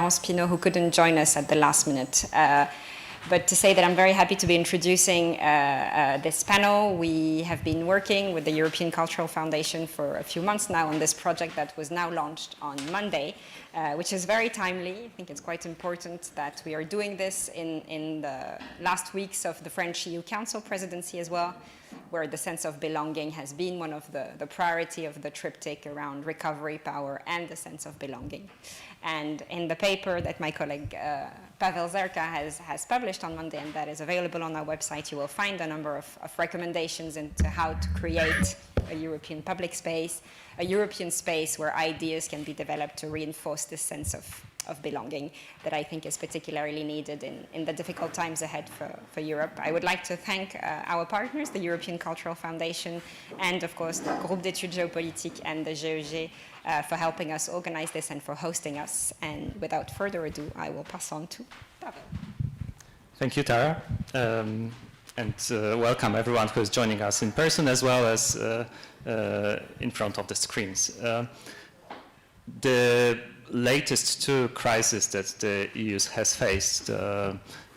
Laurence Pinault, who couldn't join us at the last minute. But to say that I'm very happy to be introducing this panel. We have been working with the European Cultural Foundation for a few months now on this project that was now launched on Monday, which is very timely. I think it's quite important that we are doing this in the last weeks of the French EU Council presidency as well, where the sense of belonging has been one of the priority of the triptych around recovery, power, and the sense of belonging. And in the paper that my colleague Pawel Zerka has published on Monday, and that is available on our website, you will find a number of recommendations into how to create a European public space, a European space where ideas can be developed to reinforce this sense of belonging that I think is particularly needed in the difficult times ahead for Europe. I would like to thank our partners, the European Cultural Foundation, and of course the Groupe d'études géopolitiques and the GEG for helping us organize this and for hosting us. And without further ado, I will pass on to Pawel. Thank you, Tara. Welcome everyone who is joining us in person as well as in front of the screens. The latest two crises that the EU has faced,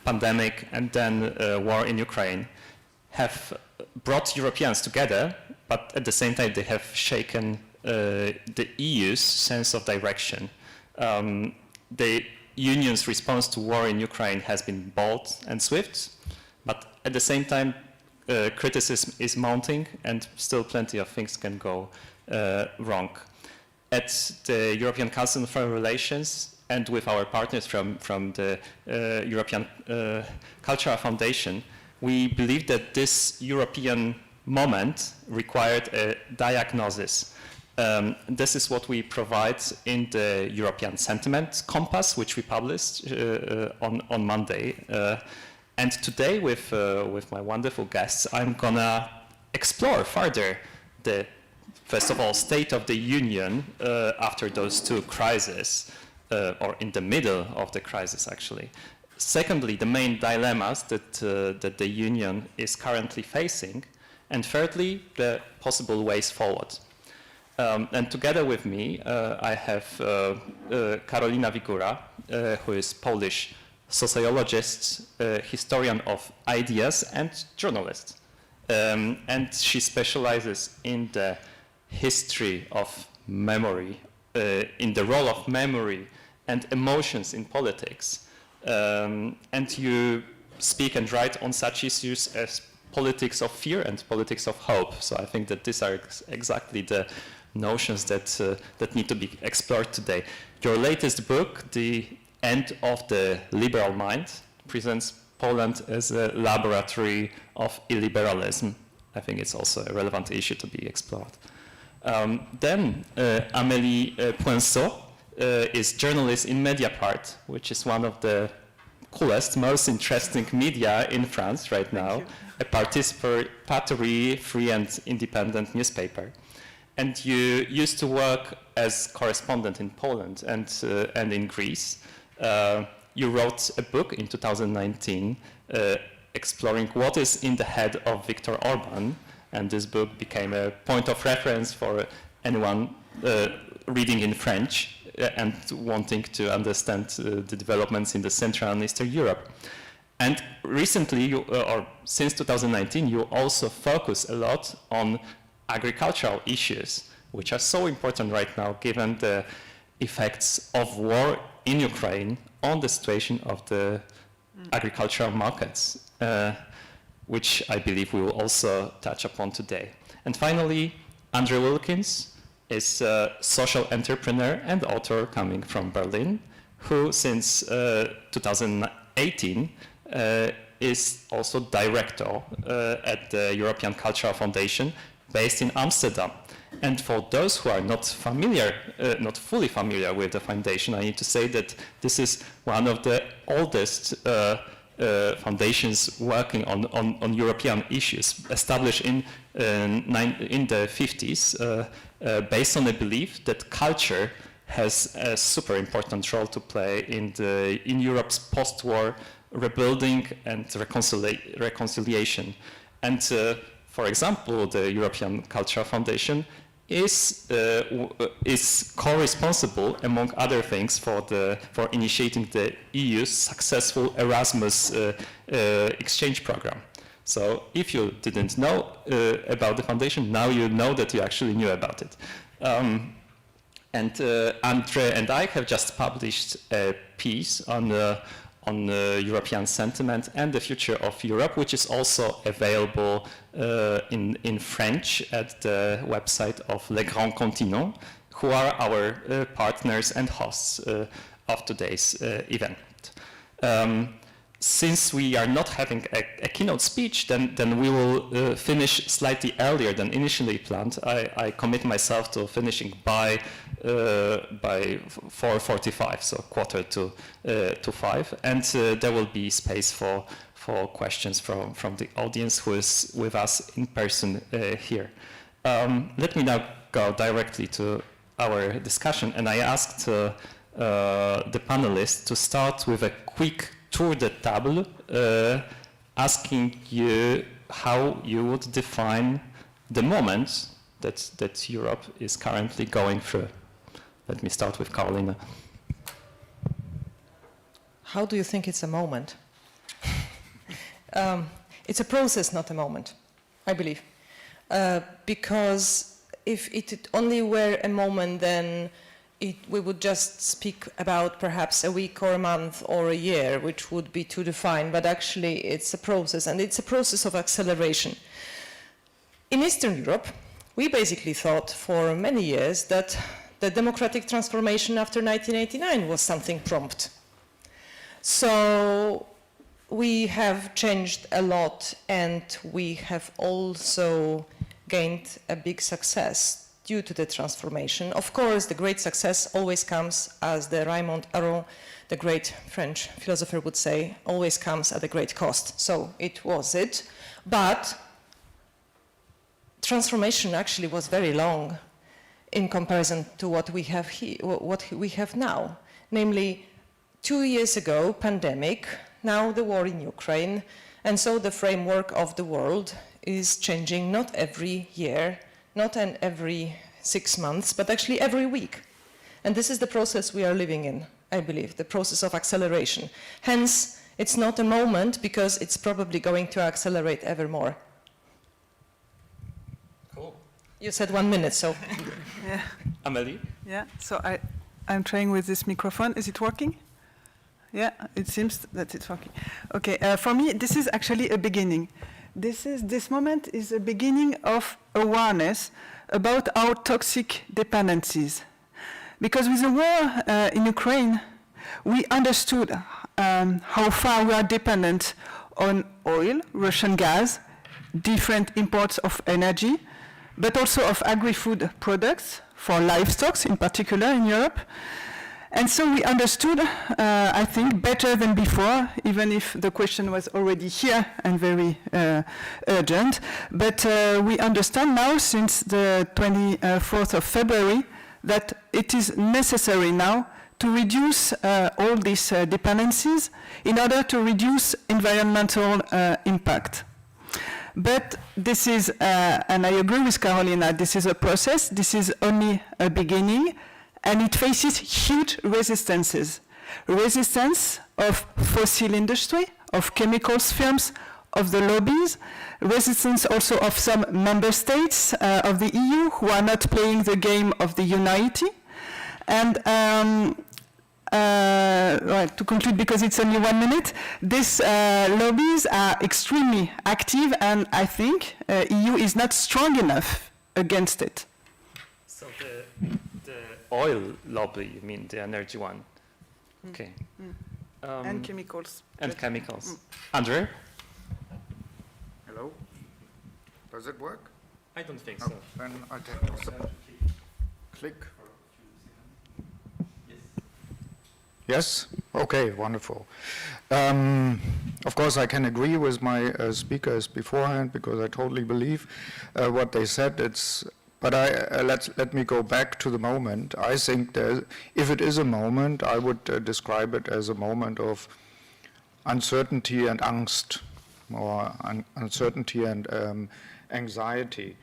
pandemic and then war in Ukraine, have brought Europeans together, but at the same time they have shaken the EU's sense of direction. The Union's response to war in Ukraine has been bold and swift, but at the same time criticism is mounting and still plenty of things can go wrong. At the European Council on Foreign Relations and with our partners from the European Cultural Foundation, we believe that this European moment required a diagnosis. This is what we provide in the European Sentiment Compass, which we published on Monday. And today, with my wonderful guests, I'm gonna explore further the, first of all, state of the Union after those two crises, or in the middle of the crisis, actually. Secondly, the main dilemmas that the Union is currently facing. And thirdly, the possible ways forward. And together with me, I have Karolina Wigura, who is Polish sociologist, historian of ideas, and journalist. And she specializes in the history of memory, in the role of memory and emotions in politics. And you speak and write on such issues as politics of fear and politics of hope. So I think that these are exactly the notions that need to be explored today. Your latest book, The End of the Liberal Mind, presents Poland as a laboratory of illiberalism. I think it's also a relevant issue to be explored. Then Amélie Poinssot is journalist in Mediapart, which is one of the coolest, most interesting media in France right now, a participatory, free and independent newspaper. And you used to work as correspondent in Poland and in Greece. You wrote a book in 2019 exploring what is in the head of Viktor Orban, and this book became a point of reference for anyone reading in French and wanting to understand the developments in the Central and Eastern Europe. And recently, or since 2019, you also focus a lot on agricultural issues, which are so important right now, given the effects of war in Ukraine on the situation of the agricultural markets, which I believe we will also touch upon today. And finally, Andrew Wilkins is a social entrepreneur and author coming from Berlin, who since 2018 is also director at the European Cultural Foundation based in Amsterdam. And for those who are not familiar, not fully familiar with the foundation, I need to say that this is one of the oldest foundations working on European issues, established in the 50s, based on the belief that culture has a super important role to play in Europe's post-war rebuilding and reconciliation. And for example, the European Cultural Foundation is co-responsible, among other things, for initiating the EU's successful Erasmus exchange program. So if you didn't know about the foundation, now you know that you actually knew about it. And Andre and I have just published a piece on European sentiment and the future of Europe, which is also available in French at the website of Les Grands Continents, who are our partners and hosts of today's event. Since we are not having a keynote speech, then we will finish slightly earlier than initially planned. I commit myself to finishing by 4:45, so 4:45, and there will be space for questions from the audience who is with us in person here. Let me now go directly to our discussion, and I asked the panelists to start with a quick tour de table, asking you how you would define the moment that Europe is currently going through. Let me start with Karolina. How do you think it's a moment? It's a process, not a moment, I believe. Because if it only were a moment, then we would just speak about perhaps a week or a month or a year, which would be too defined, but actually it's a process, and it's a process of acceleration. In Eastern Europe, we basically thought for many years that the democratic transformation after 1989 was something prompt. So we have changed a lot, and we have also gained a big success due to the transformation. Of course, the great success always comes, as the Raymond Aron, the great French philosopher, would say, always comes at a great cost. So it was it. But transformation actually was very long in comparison to what we have what we have now. Namely, 2 years ago, pandemic, now the war in Ukraine, and so the framework of the world is changing not every year, not every 6 months, but actually every week. And this is the process we are living in, I believe, the process of acceleration. Hence, it's not a moment, because it's probably going to accelerate ever more. Cool. You said 1 minute, so. Yeah. Amélie? Yeah, so I'm trying with this microphone. Is it working? Yeah, it seems that it's working. Okay, for me, this is actually a beginning. This moment is a beginning of awareness about our toxic dependencies. Because with the war in Ukraine, we understood how far we are dependent on oil, Russian gas, different imports of energy, but also of agri-food products for livestock, in particular in Europe. And so we understood, I think, better than before, even if the question was already here and very urgent. But we understand now, since the 24th of February, that it is necessary now to reduce all these dependencies in order to reduce environmental impact. But this is, and I agree with Karolina, this is a process, this is only a beginning, and it faces huge resistances. Resistance of fossil industry, of chemicals firms, of the lobbies, resistance also of some member states of the EU who are not playing the game of the unity. And right, to conclude, because it's only 1 minute, these lobbies are extremely active, and I think EU is not strong enough against it. So the oil lobby, you mean the energy one? Okay. And chemicals. And chemicals. Andre? Hello? Does it work? I don't think No, so. then I take the click. Yes? Okay, wonderful. Of course, I can agree with my speakers beforehand, because I totally believe what they said. But let me go back to the moment. I think that if it is a moment, I would describe it as a moment of uncertainty and angst, or uncertainty and anxiety.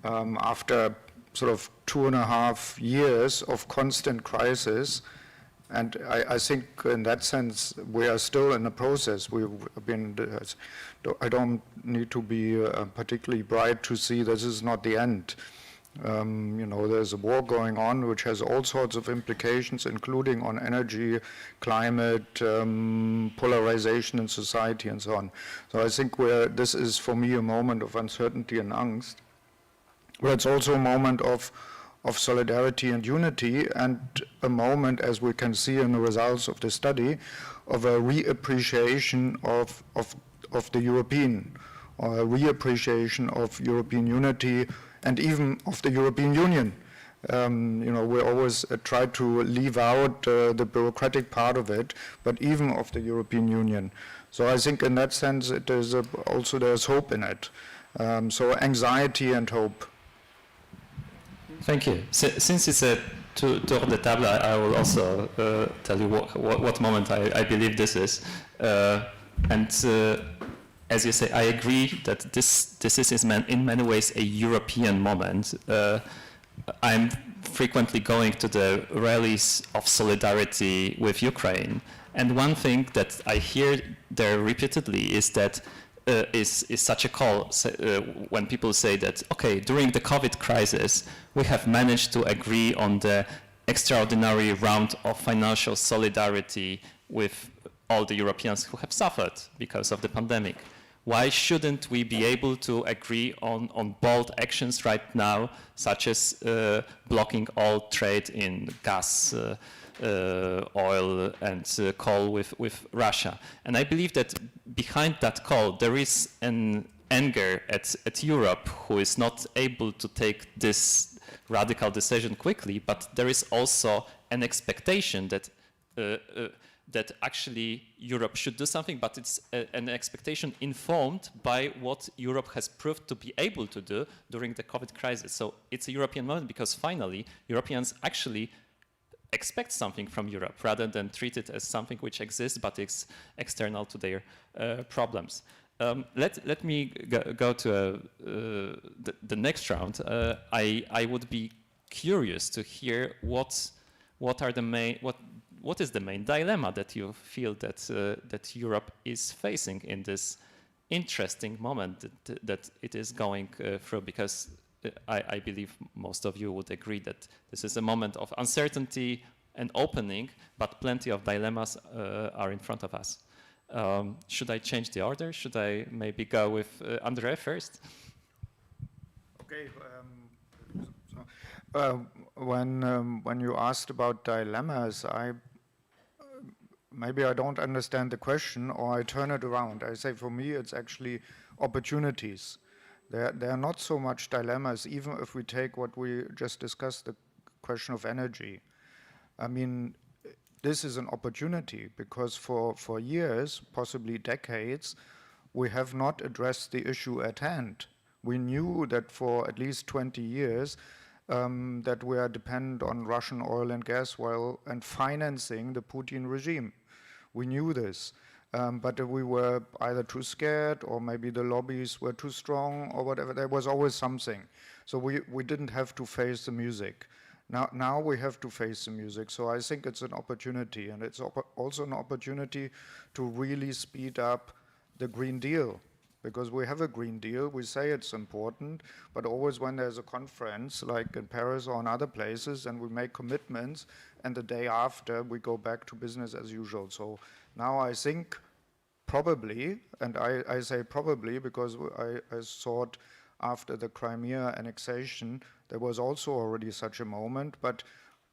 After sort of 2.5 years of constant crisis. And I think in that sense, we are still in a process. We've been, I don't need to be particularly bright to see this is not the end. You know, there's a war going on which has all sorts of implications, including on energy, climate, polarization in society, and so on. So I think this is, for me, a moment of uncertainty and angst. But it's also a moment of solidarity and unity, and a moment, as we can see in the results of the study, of a reappreciation of the European, or a reappreciation of European unity, and even of the European Union. You know, we always try to leave out the bureaucratic part of it, but even of the European Union. So I think in that sense, it is also there's hope in it. So anxiety and hope. Thank you. Since it's a tour de table, I will also tell you what moment I believe this is. As you say, I agree that this is in many ways a European moment. I'm frequently going to the rallies of solidarity with Ukraine, and one thing that I hear there repeatedly is that is such a call when people say that, okay, during the COVID crisis, we have managed to agree on the extraordinary round of financial solidarity with all the Europeans who have suffered because of the pandemic. Why shouldn't we be able to agree on bold actions right now, such as blocking all trade in gas, oil and coal with Russia? And I believe that behind that call there is an anger at Europe, who is not able to take this radical decision quickly, but there is also an expectation that that actually Europe should do something, but it's an expectation informed by what Europe has proved to be able to do during the COVID crisis. So it's a European moment because finally Europeans actually expect something from Europe rather than treat it as something which exists but is external to their problems. Let me go to the next round. I would be curious to hear what is the main dilemma that you feel that Europe is facing in this interesting moment that it is going through, because I believe most of you would agree that this is a moment of uncertainty and opening, but plenty of dilemmas are in front of us. Should I change the order? Should I maybe go with Andrea first? Okay. When you asked about dilemmas, maybe I don't understand the question, or I turn it around. I say for me it's actually opportunities. There are not so much dilemmas, even if we take what we just discussed, the question of energy. I mean, this is an opportunity because for years, possibly decades, we have not addressed the issue at hand. We knew that for at least 20 years that we are dependent on Russian oil and gas and financing the Putin regime. We knew this, but we were either too scared or maybe the lobbies were too strong or whatever. There was always something. So we didn't have to face the music. Now we have to face the music. So I think it's an opportunity, and it's also an opportunity to really speed up the Green Deal. Because we have a Green Deal, we say it's important, but always when there's a conference, like in Paris or in other places, and we make commitments, and the day after we go back to business as usual. So now I think probably, and I say probably because I thought after the Crimea annexation, there was also already such a moment, but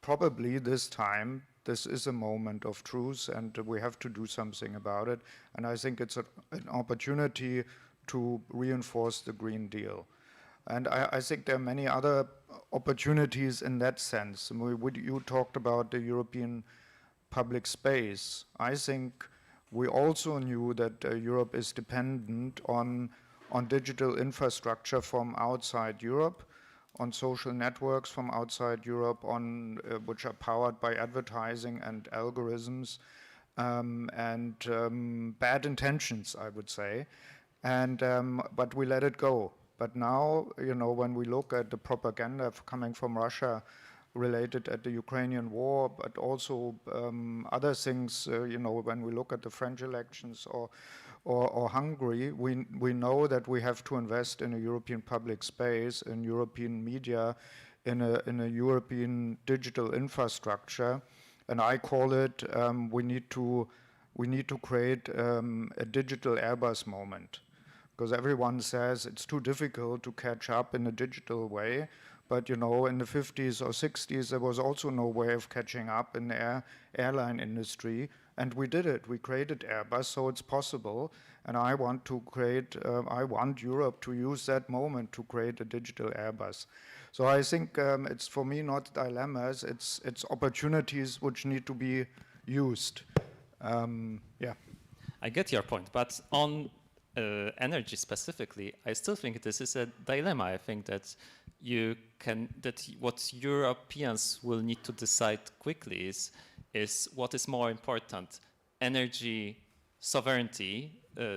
probably this time, this is a moment of truth, and we have to do something about it. And I think it's an opportunity to reinforce the Green Deal. And I think there are many other opportunities in that sense. You talked about the European public space. I think we also knew that Europe is dependent on digital infrastructure from outside Europe, on social networks from outside Europe, which are powered by advertising and algorithms and bad intentions, I would say. And but we let it go. But now, when we look at the propaganda coming from Russia related at the Ukrainian war, but also other things, when we look at the French elections or Hungary, we know that we have to invest in a European public space, in European media, in a European digital infrastructure, and I call it we need to create a digital Airbus moment, because everyone says it's too difficult to catch up in a digital way. But in the 50s or 60s, there was also no way of catching up in the airline industry, and we did it. We created Airbus, so it's possible. And I want Europe to use that moment to create a digital Airbus. So I think it's, for me, not dilemmas. It's opportunities which need to be used. Yeah. I get your point, but on energy specifically, I still think this is a dilemma. I think that what Europeans will need to decide quickly is what is more important: energy sovereignty,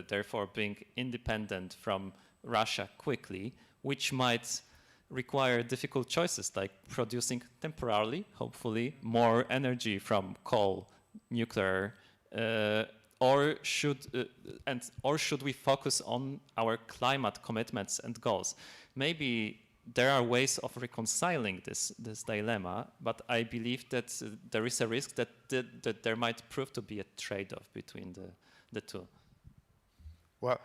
therefore being independent from Russia quickly, which might require difficult choices like producing temporarily, hopefully, more energy from coal, nuclear, or should we focus on our climate commitments and goals? Maybe there are ways of reconciling this dilemma, but I believe that there is a risk that there might prove to be a trade-off between the two. Well,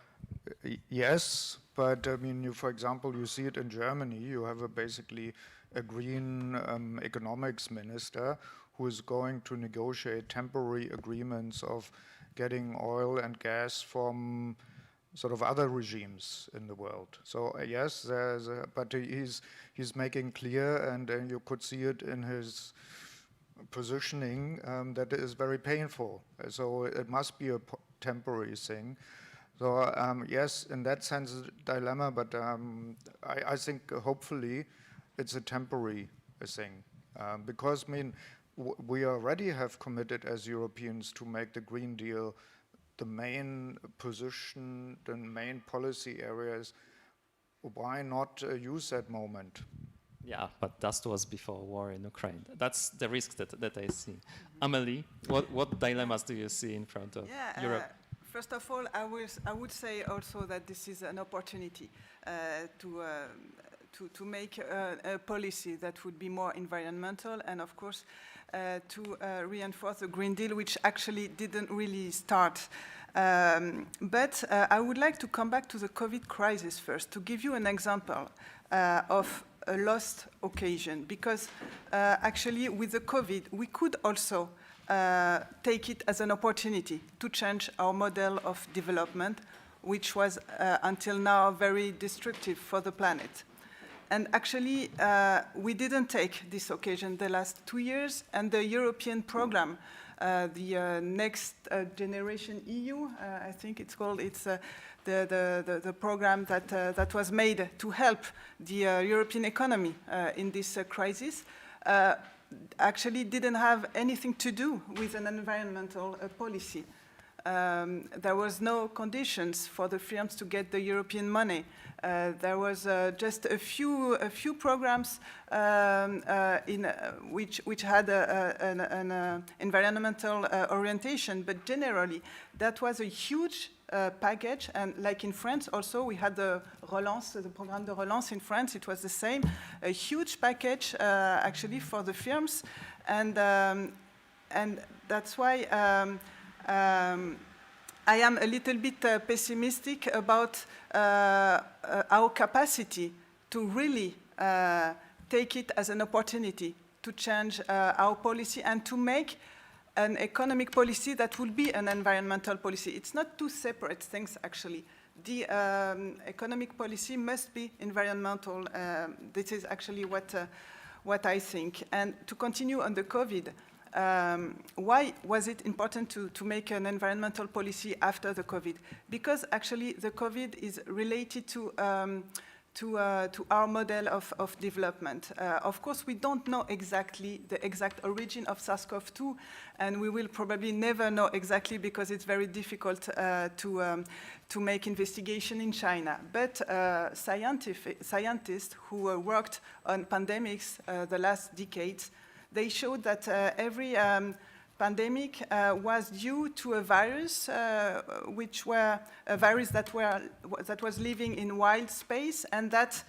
yes, but for example, you see it in Germany. You have basically a green economics minister who is going to negotiate temporary agreements of getting oil and gas from sort of other regimes in the world. So yes, but he's making clear, and you could see it in his positioning, that it is very painful. So it must be a temporary thing. So yes, in that sense, it's a dilemma, but I think hopefully it's a temporary thing, because we already have committed as Europeans to make the Green Deal the main position, the main policy areas. Why not use that moment? Yeah, but that was before war in Ukraine. That's the risk that I see. Amélie, what dilemmas do you see in front of Europe? First of all, I would say also that this is an opportunity to make a policy that would be more environmental, and of course to reinforce the Green Deal, which actually didn't really start. But I would like to come back to the COVID crisis first, to give you an example of a lost occasion, because actually with the COVID, we could also take it as an opportunity to change our model of development, which was until now very destructive for the planet. And actually, we didn't take this occasion the last 2 years, and the European program, the Next Generation EU, I think it's called, it's the program that was made to help the European economy in this crisis, actually didn't have anything to do with an environmental policy. There was no conditions for the firms to get the European money. There was just a few programs which had an environmental orientation, but generally that was a huge package. And like in France also, we had the Relance, the Programme de Relance in France. It was the same, a huge package actually for the firms, and that's why I am a little bit pessimistic about our capacity to really take it as an opportunity to change our policy and to make an economic policy that will be an environmental policy. It's not two separate things, actually. The economic policy must be environmental. This is actually what I think. And to continue on the COVID, why was it important to make an environmental policy after the COVID? Because actually the COVID is related to to our model of development. Of course, we don't know exactly the exact origin of SARS-CoV-2, and we will probably never know exactly because it's very difficult to make investigation in China. But scientists who worked on pandemics the last decades, they showed that every pandemic was due to a virus, which were a virus that was living in wild space, and that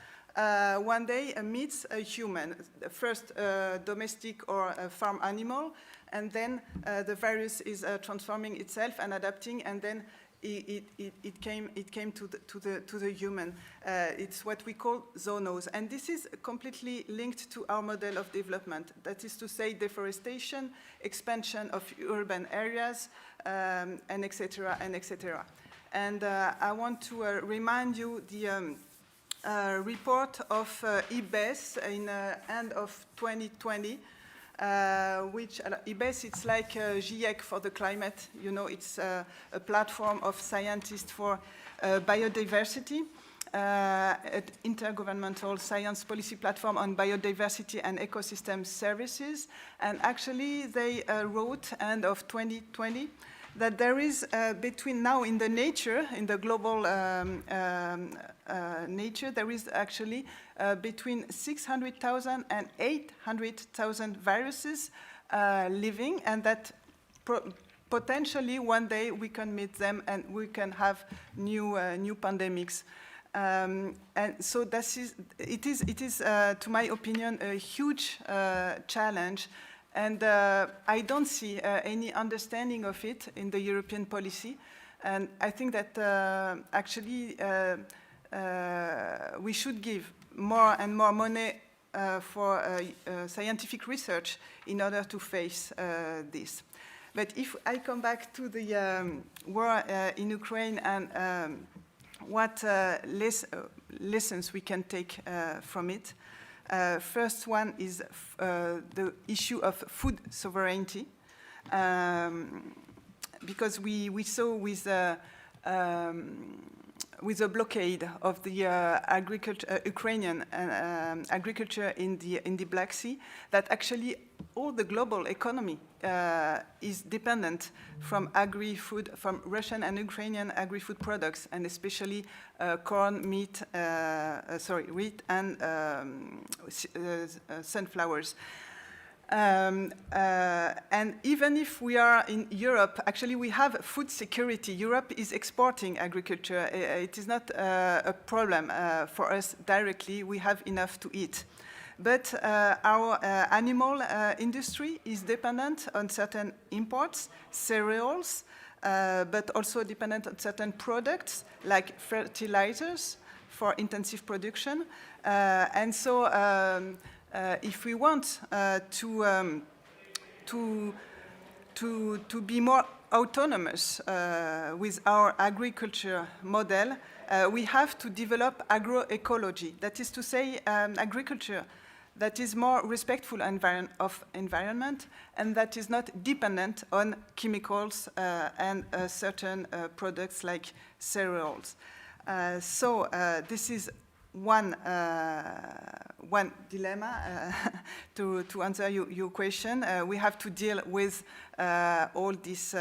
one day meets a human, first a domestic or a farm animal, and then the virus is transforming itself and adapting, and then it came to the human. It's what we call zoonose, and this is completely linked to our model of development. That is to say, deforestation, expansion of urban areas, and etc. and etc. And I want to remind you the report of IBES in end of 2020. Which IBES, it's like GIEC for the climate. You know, it's a platform of scientists for biodiversity, an intergovernmental science policy platform on biodiversity and ecosystem services. And actually, they wrote end of 2020 that there is between now in the nature, in the global nature, there is actually between 600,000 and 800,000 viruses living, and that potentially one day we can meet them and we can have new pandemics. And so it is to my opinion, a huge challenge. And I don't see any understanding of it in the European policy. And I think that actually we should give more and more money for scientific research in order to face this. But if I come back to the war in Ukraine and what lessons we can take from it, first one is the issue of food sovereignty, because we saw with the blockade of the Ukrainian agriculture in the Black Sea, that actually all the global economy is dependent from agri-food, from Russian and Ukrainian agri-food products, and especially corn, wheat, and sunflowers. And even if we are in Europe, actually we have food security. Europe is exporting agriculture. It is not a problem for us directly. We have enough to eat. But our animal industry is dependent on certain imports, cereals, but also dependent on certain products like fertilizers for intensive production. And so if we want to be more autonomous with our agriculture model, we have to develop agroecology. That is to say, agriculture that is more respectful of environment and that is not dependent on chemicals and certain products like cereals. So this is one dilemma to answer your question. We have to deal with all this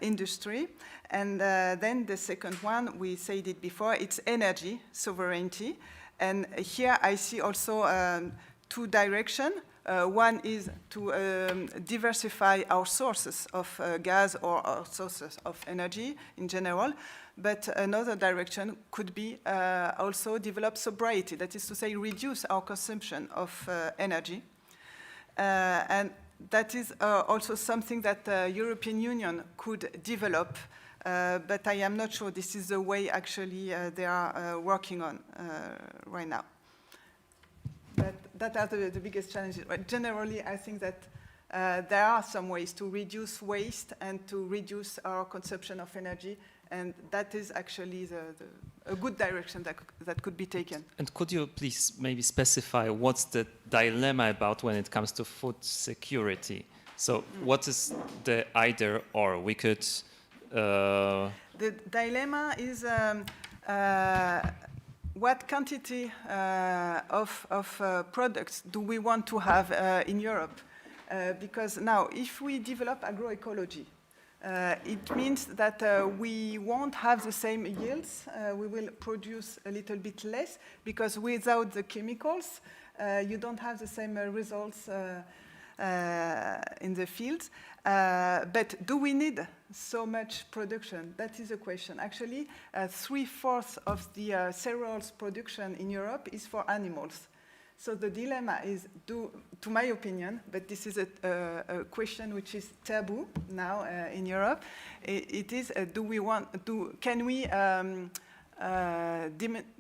industry. And then the second one, we said it before, it's energy sovereignty. And here I see also two directions. One is to diversify our sources of gas or our sources of energy in general. But another direction could be also develop sobriety, that is to say, reduce our consumption of energy. And that is also something that the European Union could develop, but I am not sure this is the way actually they are working on right now. But that are the biggest challenges. But generally, I think that there are some ways to reduce waste and to reduce our consumption of energy. And that is actually a good direction that could be taken. And could you please maybe specify what's the dilemma about when it comes to food security? So what is the either or? We could... The dilemma is what quantity of products do we want to have in Europe? Because now, if we develop agroecology, it means that we won't have the same yields. We will produce a little bit less, because without the chemicals, you don't have the same results in the fields. But do we need so much production? That is a question. Actually, 3/4 of the cereals production in Europe is for animals. So the dilemma is, to my opinion, but this is a question which is taboo now in Europe. It is, can we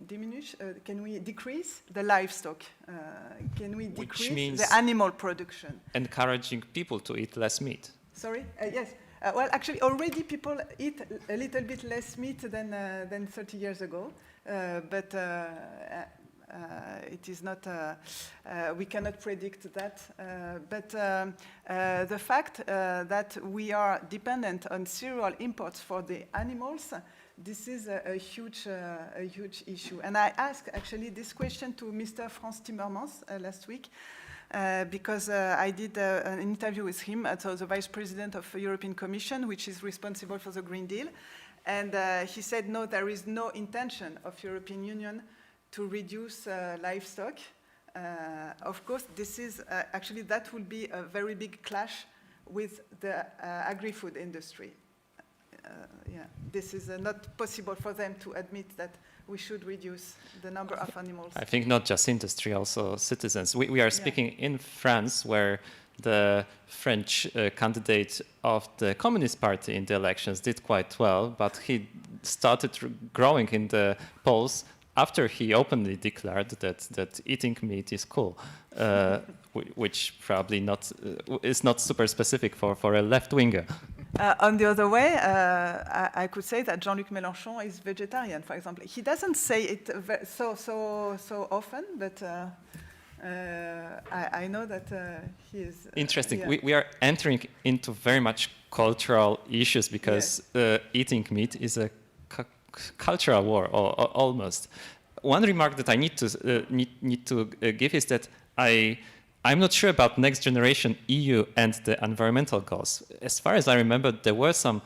diminish? Can we decrease the livestock? Can we decrease the animal production? Encouraging people to eat less meat. Sorry. Yes. Well, actually, already people eat a little bit less meat than 30 years ago, but. It is not, we cannot predict that, but the fact that we are dependent on cereal imports for the animals, this is a huge issue. And I asked actually this question to Mr. Frans Timmermans last week, because I did an interview with him, so the Vice President of the European Commission, which is responsible for the Green Deal, and he said, no, there is no intention of European Union to reduce livestock. Of course, this is actually, that will be a very big clash with the agri-food industry. Yeah, this is not possible for them to admit that we should reduce the number of animals. I think not just industry, also citizens. We are speaking in France, where the French candidate of the Communist Party in the elections did quite well, but he started growing in the polls after he openly declared that eating meat is cool, which probably is not super specific for a left-winger. On the other way, I could say that Jean-Luc Mélenchon is vegetarian, for example. He doesn't say it so often, but I know that he is. Interesting. Yeah. We are entering into very much cultural issues, because eating meat is a cultural war, or almost. One remark that I need to give is that I'm not sure about next generation EU and the environmental goals. As far as I remember, there were some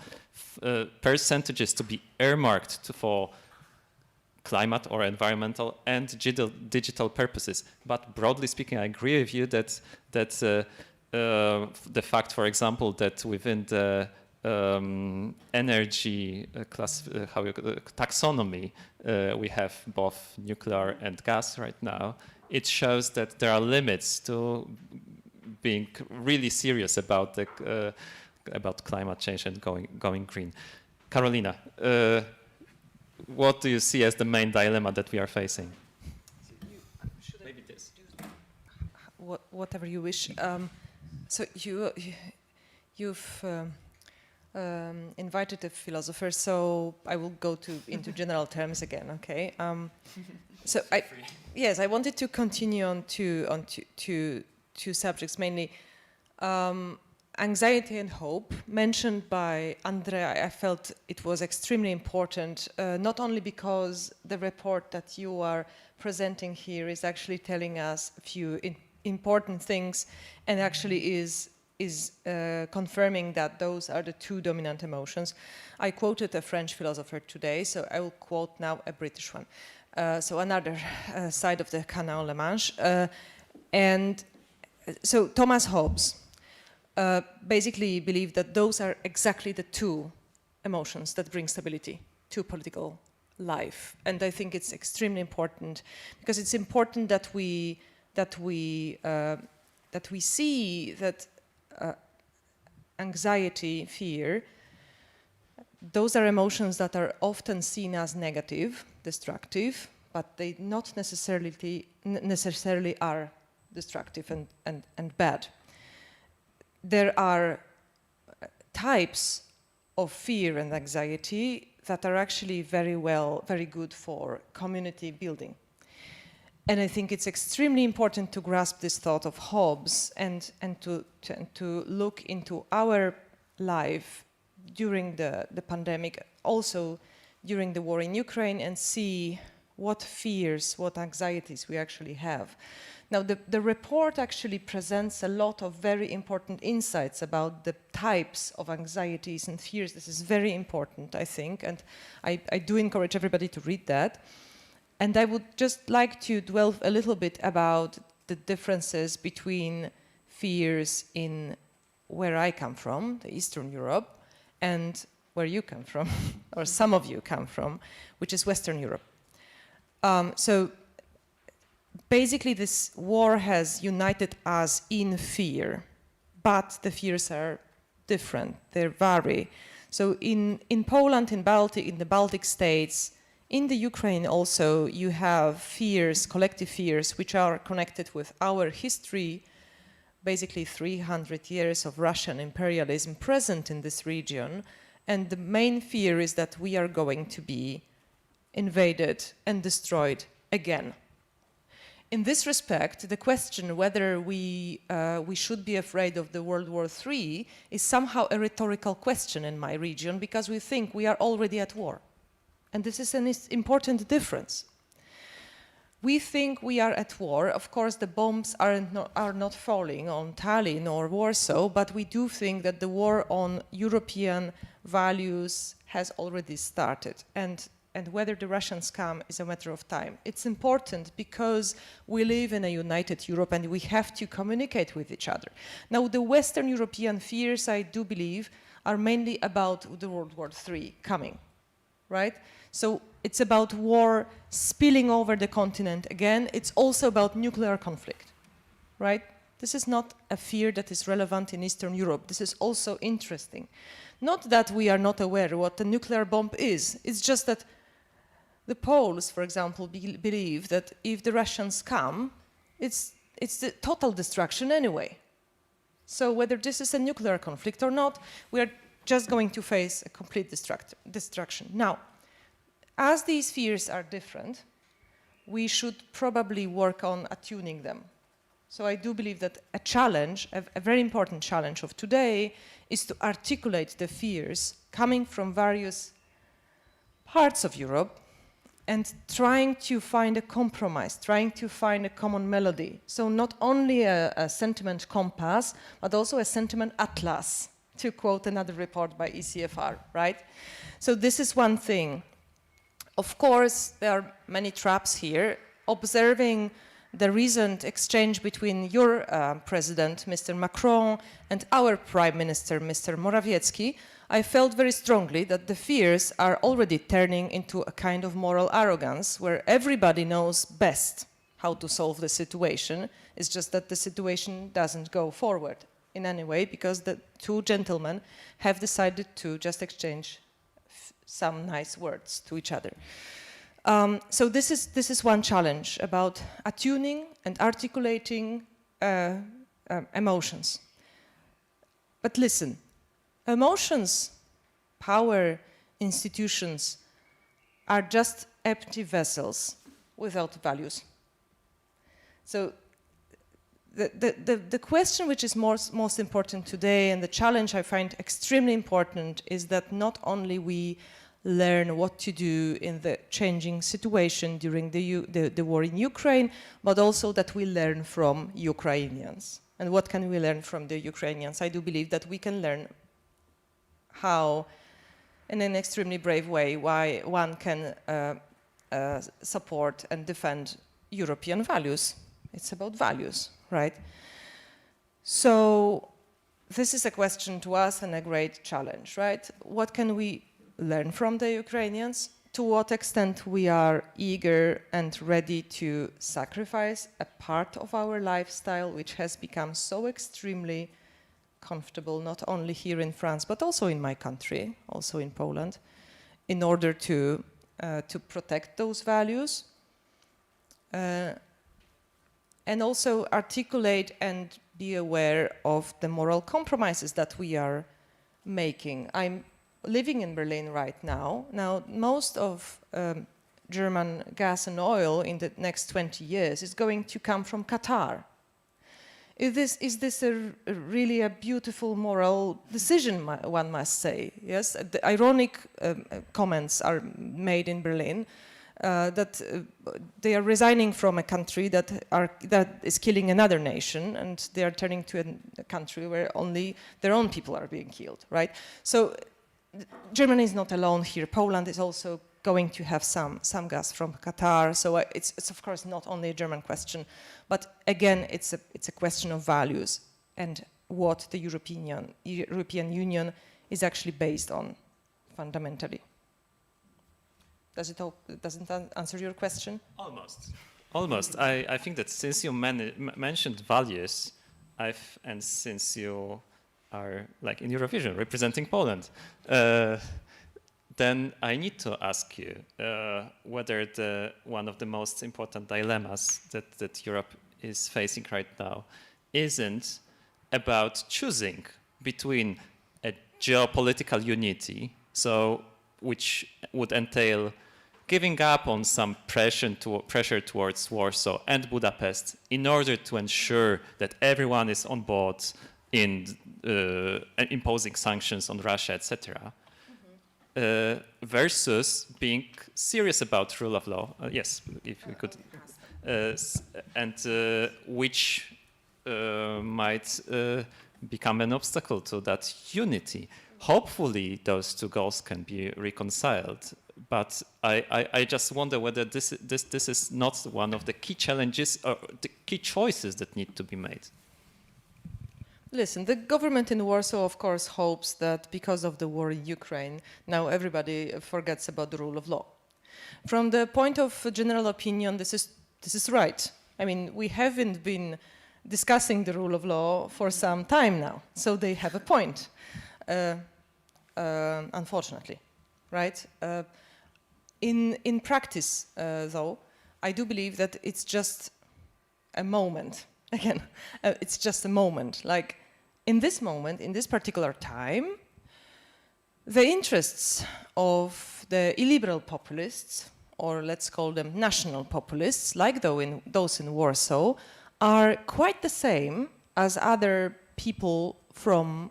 percentages to be earmarked for climate or environmental and digital purposes. But broadly speaking, I agree with you that the fact, for example, that within the energy taxonomy, we have both nuclear and gas right now. It shows that there are limits to being really serious about about climate change and going green. Karolina, what do you see as the main dilemma that we are facing? Maybe this. Whatever you wish. So you've invited a philosopher, so I will go into general terms again. Okay. So I wanted to continue on two subjects, mainly anxiety and hope, mentioned by Andrea. I felt it was extremely important, not only because the report that you are presenting here is actually telling us a few important things, and actually is confirming that those are the two dominant emotions. I quoted a French philosopher today, so I will quote now a British one. So another side of the Canal La Manche. And so Thomas Hobbes basically believed that those are exactly the two emotions that bring stability to political life. And I think it's extremely important, because it's important that we see that anxiety, fear, those are emotions that are often seen as negative, destructive, but they not necessarily are destructive and bad. There are types of fear and anxiety that are actually very good for community building. And I think it's extremely important to grasp this thought of Hobbes and to look into our life during the pandemic, also during the war in Ukraine, and see what fears, what anxieties we actually have. Now, the report actually presents a lot of very important insights about the types of anxieties and fears. This is very important, I think, and I do encourage everybody to read that. And I would just like to dwell a little bit about the differences between fears in where I come from, the Eastern Europe, and where you come from, or some of you come from, which is Western Europe. So basically this war has united us in fear, but the fears are different, they vary. So in Poland, in the Baltic states, in the Ukraine also, you have fears, collective fears, which are connected with our history, basically 300 years of Russian imperialism present in this region. And the main fear is that we are going to be invaded and destroyed again. In this respect, the question whether we should be afraid of the World War III is somehow a rhetorical question in my region, because we think we are already at war. And this is an important difference. We think we are at war. Of course, the bombs are not falling on Tallinn or Warsaw, but we do think that the war on European values has already started. And whether the Russians come is a matter of time. It's important because we live in a united Europe and we have to communicate with each other. Now, the Western European fears, I do believe, are mainly about the World War III coming, right? So it's about war spilling over the continent again. It's also about nuclear conflict, right? This is not a fear that is relevant in Eastern Europe. This is also interesting. Not that we are not aware what a nuclear bomb is. It's just that the Poles, for example, believe that if the Russians come, it's the total destruction anyway. So whether this is a nuclear conflict or not, we are just going to face a complete destruction. Now, as these fears are different, we should probably work on attuning them. So I do believe that a challenge, a very important challenge of today, is to articulate the fears coming from various parts of Europe and trying to find a compromise, trying to find a common melody. So not only a sentiment compass, but also a sentiment atlas, to quote another report by ECFR, right? So this is one thing. Of course, there are many traps here. Observing the recent exchange between your president, Mr. Macron, and our prime minister, Mr. Morawiecki, I felt very strongly that the fears are already turning into a kind of moral arrogance where everybody knows best how to solve the situation. It's just that the situation doesn't go forward in any way because the two gentlemen have decided to just exchange some nice words to each other. So this is one challenge about attuning and articulating emotions. But listen, emotions, power, institutions are just empty vessels without values. So the question which is most important today, and the challenge I find extremely important, is that not only we learn what to do in the changing situation during the war in Ukraine, but also that we learn from Ukrainians. And what can we learn from the Ukrainians? I do believe that we can learn how, in an extremely brave way, why one can support and defend European values. It's about values, right? So this is a question to us and a great challenge, right? What can we learn from the Ukrainians? To what extent we are eager and ready to sacrifice a part of our lifestyle, which has become so extremely comfortable, not only here in France, but also in my country, also in Poland, in order to protect those values, and also articulate and be aware of the moral compromises that we are making. I'm living in Berlin right now. Now, most of German gas and oil in the next 20 years is going to come from Qatar. Is this really a beautiful moral decision, one must say? Yes, the ironic comments are made in Berlin they are resigning from a country that is killing another nation, and they are turning to a country where only their own people are being killed, right? So Germany is not alone here. Poland is also going to have some gas from Qatar. So it's of course not only a German question, but again, it's a question of values and what the European Union is actually based on fundamentally. Doesn't that answer your question? Almost. I think that since you mentioned values, and since you are like in Eurovision representing Poland, then I need to ask you whether one of the most important dilemmas that Europe is facing right now isn't about choosing between a geopolitical unity, which would entail giving up on some pressure towards Warsaw and Budapest in order to ensure that everyone is on board in imposing sanctions on Russia, etc., versus being serious about rule of law. Yes, if we could, and which might become an obstacle to that unity. Hopefully, those two goals can be reconciled. But I just wonder whether this is not one of the key challenges or the key choices that need to be made. Listen, the government in Warsaw, of course, hopes that because of the war in Ukraine, now everybody forgets about the rule of law. From the point of general opinion, this is right. I mean, we haven't been discussing the rule of law for some time now, so they have a point, unfortunately, right? In practice, though, I do believe that it's just a moment. Again, it's just a moment. Like, in this moment, in this particular time, the interests of the illiberal populists, or let's call them national populists, like those in Warsaw, are quite the same as other people from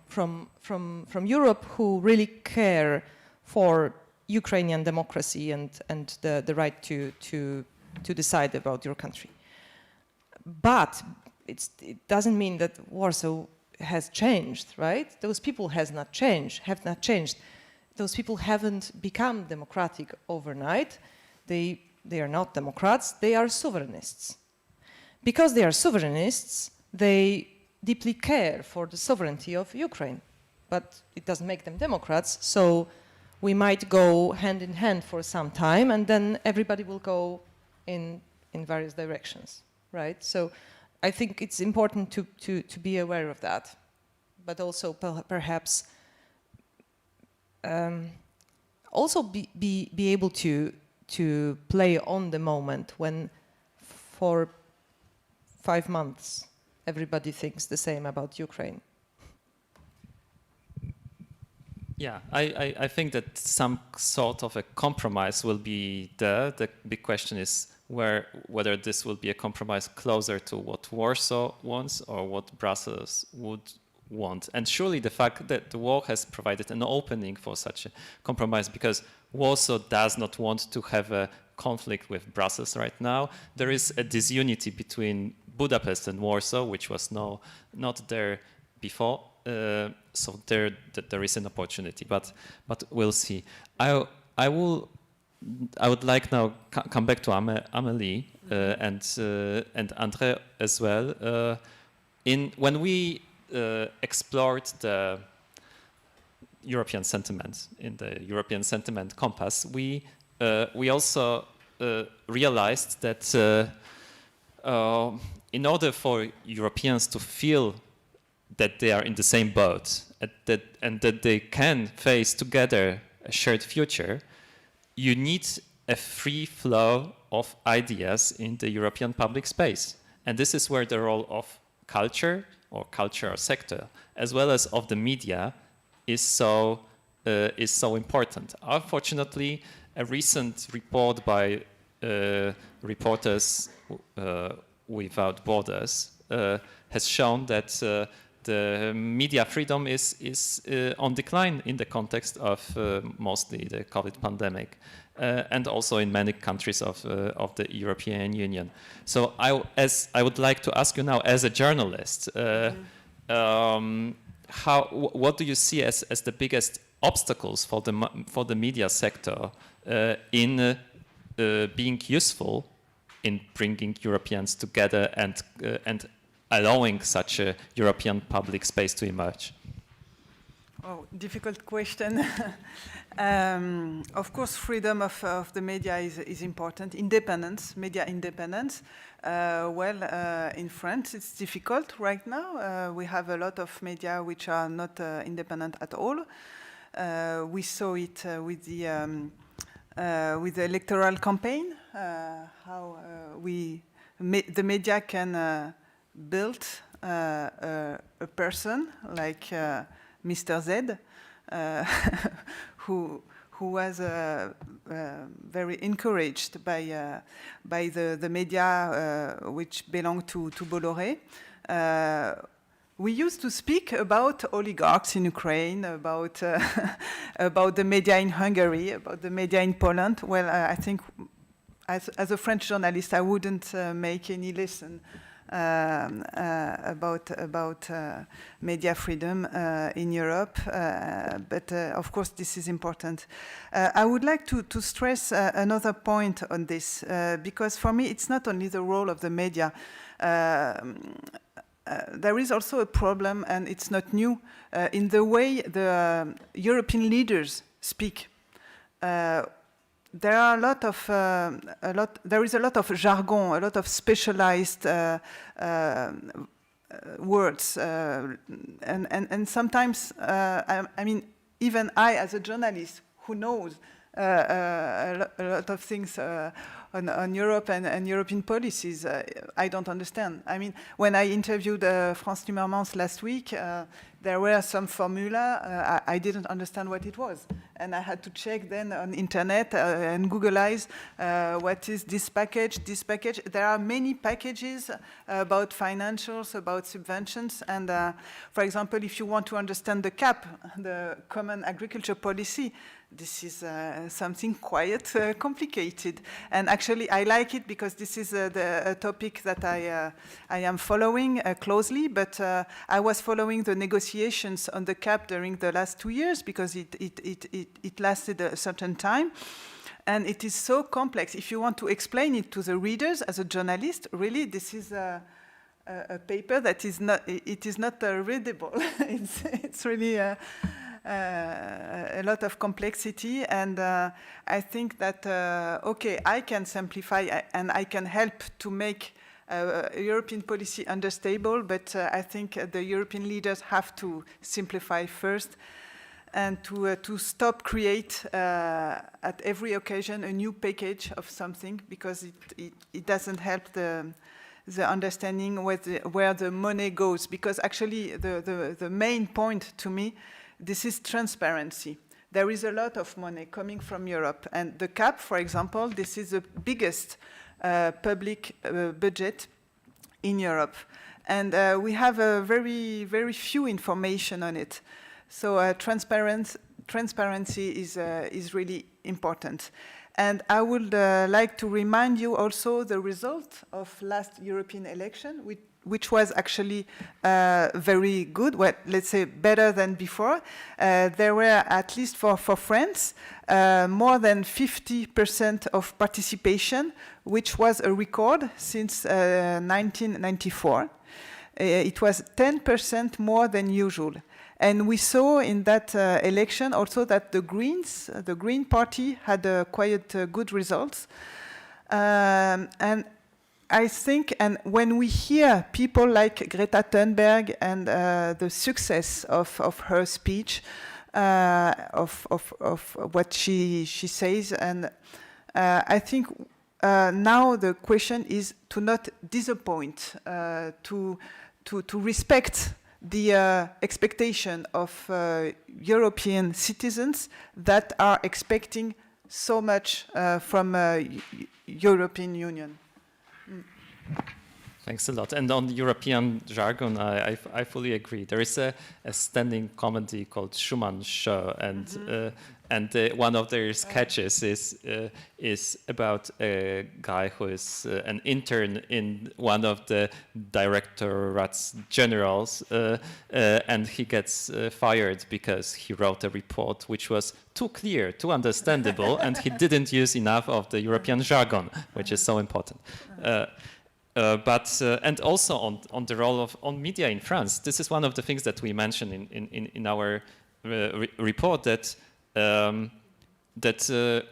Europe who really care for Ukrainian democracy and the right to decide about your country. But it doesn't mean that Warsaw has changed, right? Those people have not changed. Those people haven't become democratic overnight. They are not democrats, they are sovereignists. Because they are sovereignists, they deeply care for the sovereignty of Ukraine. But it doesn't make them democrats, so we might go hand in hand for some time, and then everybody will go in various directions, right? So I think it's important to be aware of that, but also perhaps also be able to play on the moment when for 5 months everybody thinks the same about Ukraine. Yeah, I think that some sort of a compromise will be there. The big question is whether this will be a compromise closer to what Warsaw wants or what Brussels would want. And surely the fact that the war has provided an opening for such a compromise, because Warsaw does not want to have a conflict with Brussels right now. There is a disunity between Budapest and Warsaw, which was not there before. So there is an opportunity, but we'll see. I would like now come back to Amélie and André as well. When we explored the European sentiment in the European sentiment compass, we also realized that in order for Europeans to feel that they are in the same boat and that they can face together a shared future, you need a free flow of ideas in the European public space. And this is where the role of culture or cultural sector, as well as of the media, is so important. Unfortunately, a recent report by Reporters Without Borders has shown that the media freedom is on decline in the context of mostly the COVID pandemic, and also in many countries of the European Union. So I would like to ask you now, as a journalist, what do you see as the biggest obstacles for the media sector in being useful in bringing Europeans together and allowing such a European public space to emerge? Oh, difficult question. Of course, freedom of the media is important. Independence, media independence. In France, it's difficult right now. We have a lot of media which are not independent at all. We saw it with the electoral campaign, how the media can build a person like Mr. Z, who was very encouraged by the media which belonged to Bolloré. We used to speak about oligarchs in Ukraine, about the media in Hungary, about the media in Poland. Well, I think as a French journalist, I wouldn't make any lesson about media freedom in Europe, but of course this is important. I would like to stress another point on this, because for me it's not only the role of the media. There is also a problem, and it's not new, in the way the European leaders speak. There are there is a lot of jargon, a lot of specialized words, and sometimes, I mean, even I, as a journalist who knows a lot of things on Europe and European policies, I don't understand. I mean, when I interviewed Frans Timmermans last week, there were some formula, I didn't understand what it was. And I had to check then on internet and Googleize what is this package. There are many packages about financials, about subventions. And for example, if you want to understand the CAP, the Common Agriculture Policy, this is something quite complicated. And actually, I like it because this is a topic that I am following closely. But I was following the negotiations on the CAP during the last 2 years because it lasted a certain time. And it is so complex. If you want to explain it to the readers as a journalist, really, this is a paper that is not readable. It's really a lot of complexity, and I think that okay, I can simplify and I can help to make European policy understandable, but I think the European leaders have to simplify first and to stop create at every occasion a new package of something, because it doesn't help the understanding where the money goes, because actually the main point to me, this is transparency. There is a lot of money coming from Europe, and the CAP, for example, this is the biggest public budget in Europe, and we have a very few information on it. So transparency is really important. And I would like to remind you also the result of last European election, which was actually very good, well, let's say better than before. There were, at least for France, more than 50% of participation, which was a record since 1994. It was 10% more than usual. And we saw in that election also that the Greens, the Green Party, had quite good results. And I think, and when we hear people like Greta Thunberg and the success of her speech, of what she says, and I think now the question is to not disappoint, to respect the expectation of European citizens that are expecting so much from European Union. Thanks a lot. And on the European jargon, I fully agree. There is a standing comedy called Schumann Show, and one of their sketches is about a guy who is an intern in one of the directorates generals, and he gets fired because he wrote a report which was too clear, too understandable, and he didn't use enough of the European jargon, which is so important. And also on the role of media in France, this is one of the things that we mentioned in our report, that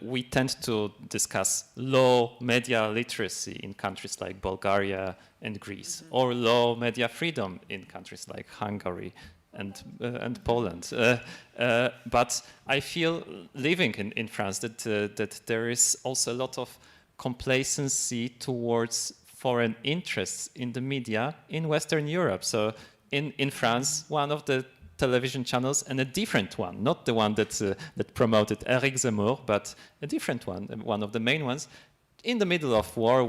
we tend to discuss low media literacy in countries like Bulgaria and Greece, or low media freedom in countries like Hungary and Poland. But I feel, living in France, that there is also a lot of complacency towards foreign interests in the media in Western Europe. So in France, one of the television channels, and a different one, not the one that promoted Eric Zemmour, but a different one of the main ones, in the middle of war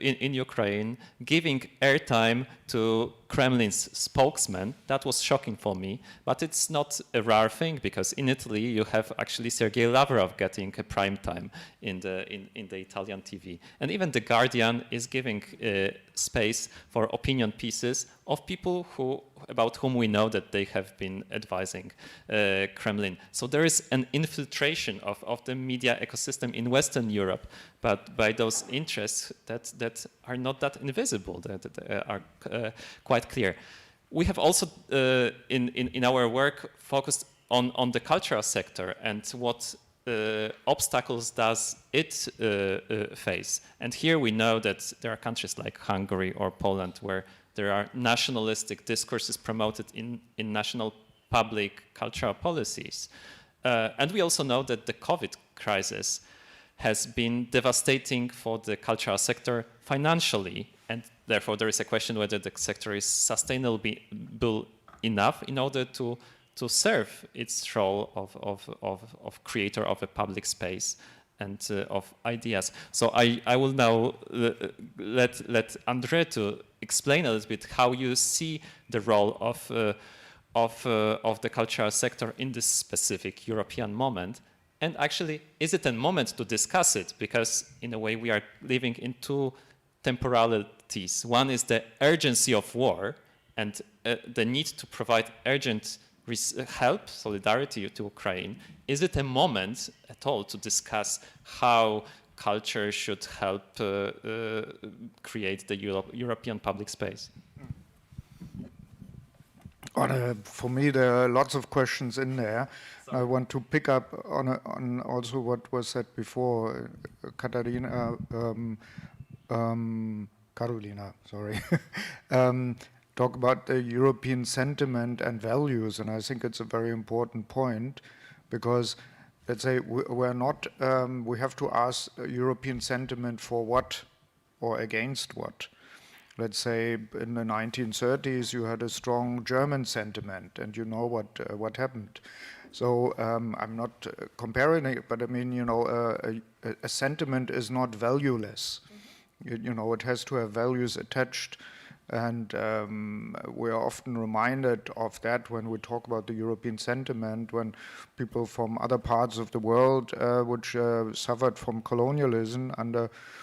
in Ukraine, giving airtime to Kremlin's spokesman. That was shocking for me, but it's not a rare thing, because in Italy you have actually Sergei Lavrov getting a prime time in the Italian TV. And even The Guardian is giving space for opinion pieces of people about whom we know that they have been advising Kremlin. So there is an infiltration of the media ecosystem in Western Europe, but by those interests that are not that invisible, that are quite clear. We have also, in our work, focused on the cultural sector and what obstacles does it face. And here we know that there are countries like Hungary or Poland where there are nationalistic discourses promoted in national public cultural policies. And we also know that the COVID crisis has been devastating for the cultural sector financially, and therefore there is a question whether the sector is sustainable enough in order to serve its role of creator of a public space and of ideas. So I will now let André to explain a little bit how you see the role of the cultural sector in this specific European moment. And actually, is it a moment to discuss it? Because in a way we are living in two temporalities. One is the urgency of war and the need to provide urgent help, solidarity to Ukraine. Is it a moment at all to discuss how culture should help create the European public space? For me, there are lots of questions in there. Sorry. I want to pick up on also what was said before, Karolina, sorry. Talk about the European sentiment and values, and I think it's a very important point, because let's say we're not, we have to ask European sentiment for what or against what. Let's say in the 1930s you had a strong German sentiment, and you know what happened. So I'm not comparing it, but I mean, you know, a sentiment is not valueless. You know, it has to have values attached. And we are often reminded of that when we talk about the European sentiment, when people from other parts of the world which suffered from colonialism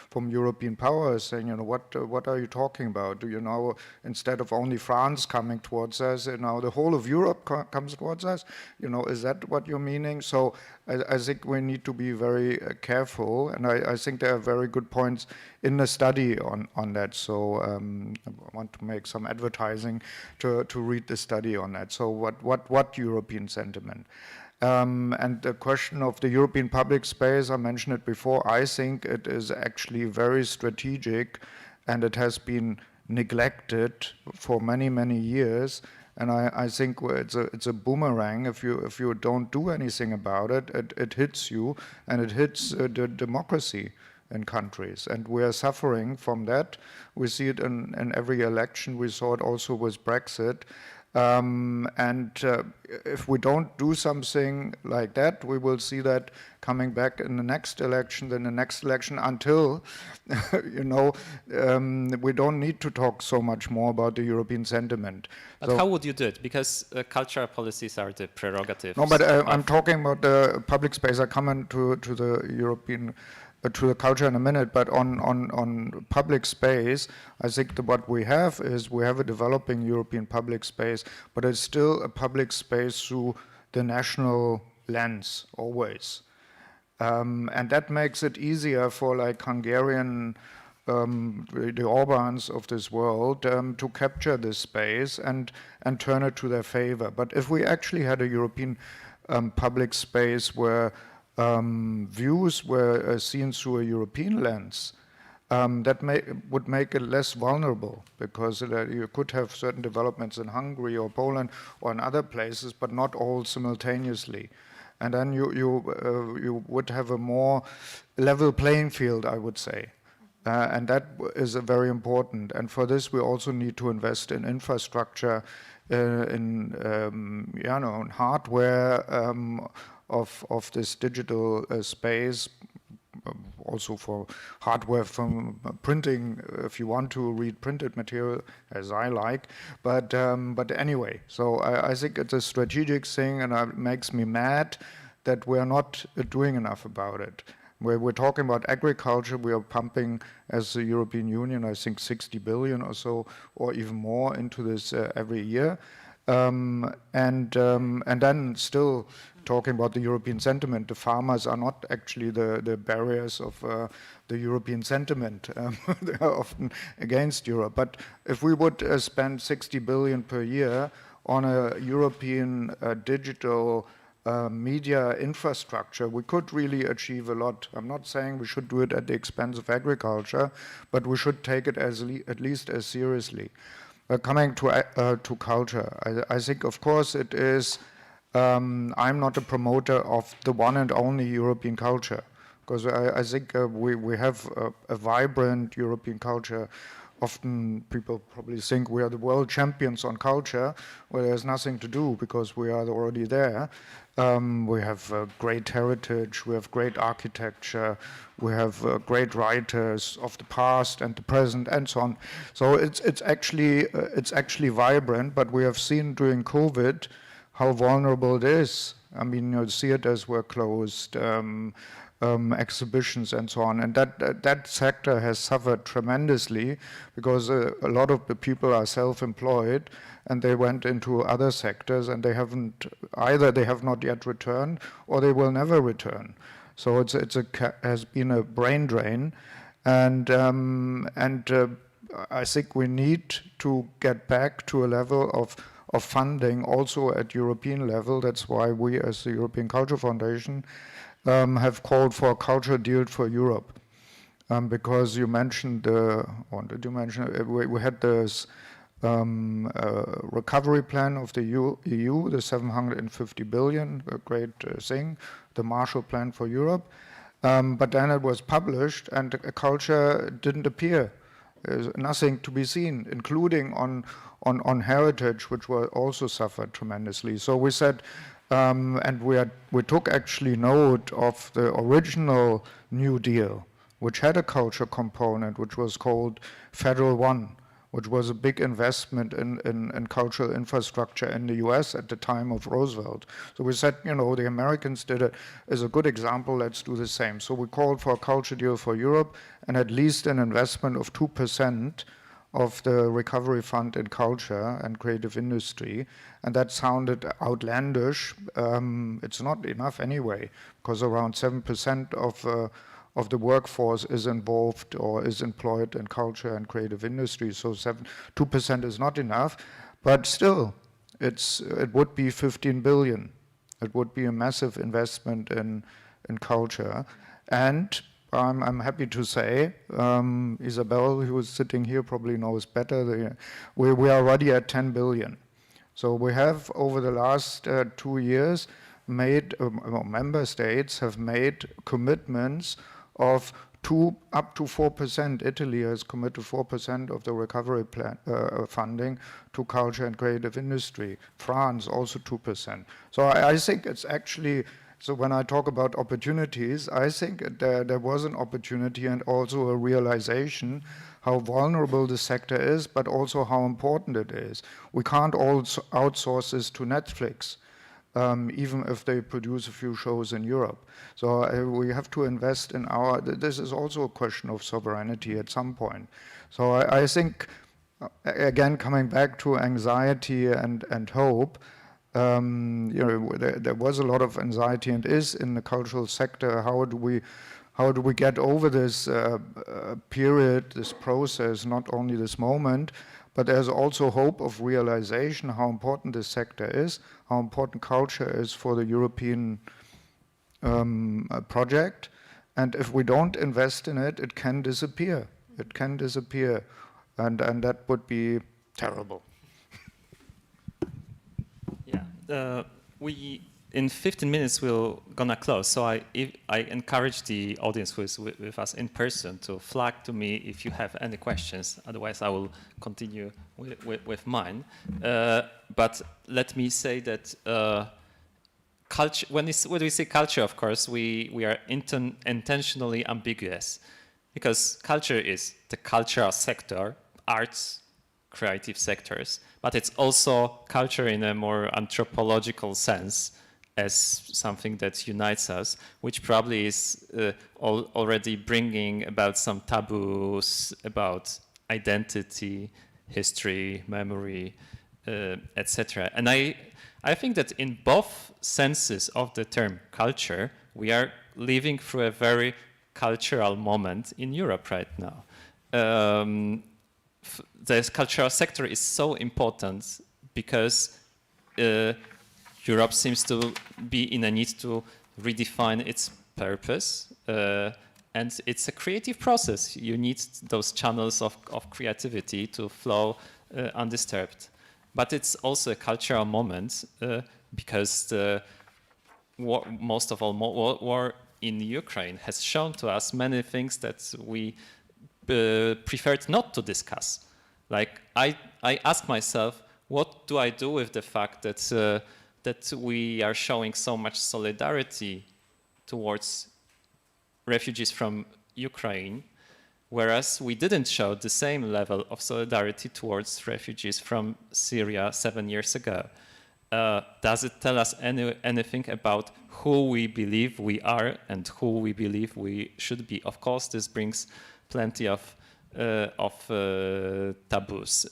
from European powers saying, you know, what are you talking about? Do you know, instead of only France coming towards us, you know, the whole of Europe comes towards us? You know, is that what you're meaning? So I think we need to be very careful, and I think there are very good points in the study on that. So I want to make some advertising to read the study on that. So what European sentiment? And the question of the European public space, I mentioned it before, I think it is actually very strategic, and it has been neglected for many, many years. And I think it's a boomerang. If you don't do anything about it, it hits you, and it hits the democracy in countries. And we are suffering from that. We see it in every election. We saw it also with Brexit. If we don't do something like that, we will see that coming back in the next election, then the next election, until, we don't need to talk so much more about the European sentiment. But So, how would you do it? Because cultural policies are the prerogative. no, but I'm talking about the public space. I come into to the European, to the culture in a minute, but on public space, I think that what we have is we have a developing European public space, but it's still a public space through the national lens, always. And that makes it easier for like Hungarian, the Orbans of this world, to capture this space and turn it to their favor. But if we actually had a European public space where views were seen through a European lens, that would make it less vulnerable, because you could have certain developments in Hungary or Poland or in other places, but not all simultaneously. And then you would have a more level playing field, I would say. And that is very important. And for this, we also need to invest in infrastructure, in hardware of this digital space, also for hardware from printing, if you want to read printed material, as I like. But anyway, so I think it's a strategic thing, and it makes me mad that we're not doing enough about it. Where we're talking about agriculture, we are pumping, as the European Union, I think 60 billion or so, or even more, into this every year. And then still talking about the European sentiment, the farmers are not actually the barriers of the European sentiment. They are often against Europe. But if we would spend 60 billion per year on a European digital media infrastructure, we could really achieve a lot. I'm not saying we should do it at the expense of agriculture, but we should take it at least as seriously. Coming to culture, I think, of course, it is. I'm not a promoter of the one and only European culture, because I think we have a vibrant European culture. Often people probably think we are the world champions on culture, where there's nothing to do because we are already there. We have great heritage, we have great architecture, we have great writers of the past and the present and so on. So it's actually vibrant, but we have seen during COVID how vulnerable it is. I mean, theaters were closed, exhibitions and so on, and that sector has suffered tremendously because a lot of the people are self-employed and they went into other sectors, and they have not yet returned, or they will never return. So has been a brain drain, and I think we need to get back to a level of funding also at European level. That's why we, as the European Culture Foundation, have called for a culture deal for Europe, because you mentioned, we had this recovery plan of the EU, the 750 billion, a great thing, the Marshall Plan for Europe, but then it was published and culture didn't appear. There's nothing to be seen, including on heritage, which were also suffered tremendously. So we said, and we took actually note of the original New Deal, which had a culture component, which was called Federal One, which was a big investment in cultural infrastructure in the US at the time of Roosevelt. So we said, the Americans did it as a good example, let's do the same. So we called for a culture deal for Europe and at least an investment of 2% of the recovery fund in culture and creative industry. And that sounded outlandish. It's not enough anyway, because around 7% of the workforce is involved or is employed in culture and creative industry. So 2% is not enough, but still, it would be 15 billion. It would be a massive investment in culture. And I'm happy to say, Isabel, who is sitting here, probably knows better. We are already at 10 billion. So we have, over the last 2 years, member states have made commitments of up to 4%. Italy has committed 4% of the recovery plan funding to culture and creative industry. France also 2%. So I think it's actually, so when I talk about opportunities, I think there was an opportunity and also a realization how vulnerable the sector is, but also how important it is. We can't also outsource this to Netflix, even if they produce a few shows in Europe. So we have to invest in this is also a question of sovereignty at some point. So I think, again, coming back to anxiety and hope, there was a lot of anxiety and is in the cultural sector. How do we get over this period, this process, not only this moment, but there's also hope of realization how important this sector is, how important culture is for the European project. And if we don't invest in it, it can disappear. It can disappear. And that would be terrible. Yeah, we in 15 minutes we're gonna close. So I encourage the audience who is with us in person to flag to me if you have any questions. Otherwise, I will continue with mine. But let me say that culture. When we say culture, of course, we are intentionally ambiguous, because culture is the cultural sector, arts, creative sectors, but it's also culture in a more anthropological sense, as something that unites us, which probably is already bringing about some taboos about identity, history, memory, etc. And I think that in both senses of the term culture, we are living through a very cultural moment in Europe right now. The cultural sector is so important because Europe seems to be in a need to redefine its purpose, and it's a creative process. You need those channels of creativity to flow undisturbed. But it's also a cultural moment because the most of all war in Ukraine has shown to us many things that we preferred not to discuss. Like I ask myself, what do I do with the fact that that we are showing so much solidarity towards refugees from Ukraine, whereas we didn't show the same level of solidarity towards refugees from Syria 7 years ago? Does it tell us anything about who we believe we are and who we believe we should be? Of course, this brings plenty of taboos,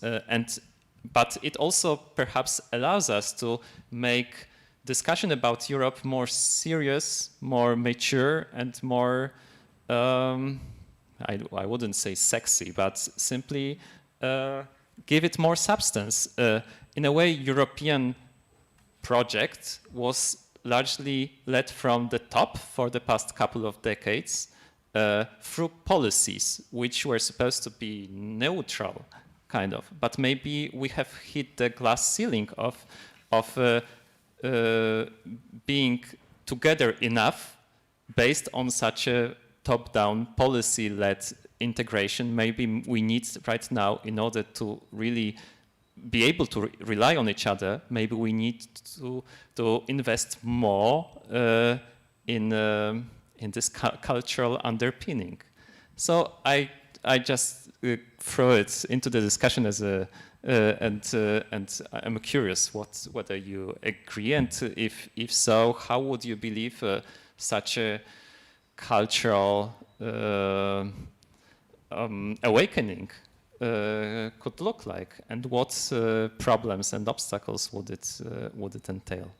but it also perhaps allows us to make discussion about Europe more serious, more mature, and more, I wouldn't say sexy, but simply give it more substance. In a way, European project was largely led from the top for the past couple of decades through policies which were supposed to be neutral, kind of. But maybe we have hit the glass ceiling of being together enough based on such a top-down policy-led integration. Maybe we need right now, in order to really be able to rely on each other, maybe we need to invest more in this cultural underpinning. So I just throw it into the discussion as a and I'm curious whether you agree, and if so, how would you believe such a cultural awakening could look like, and what problems and obstacles would it entail?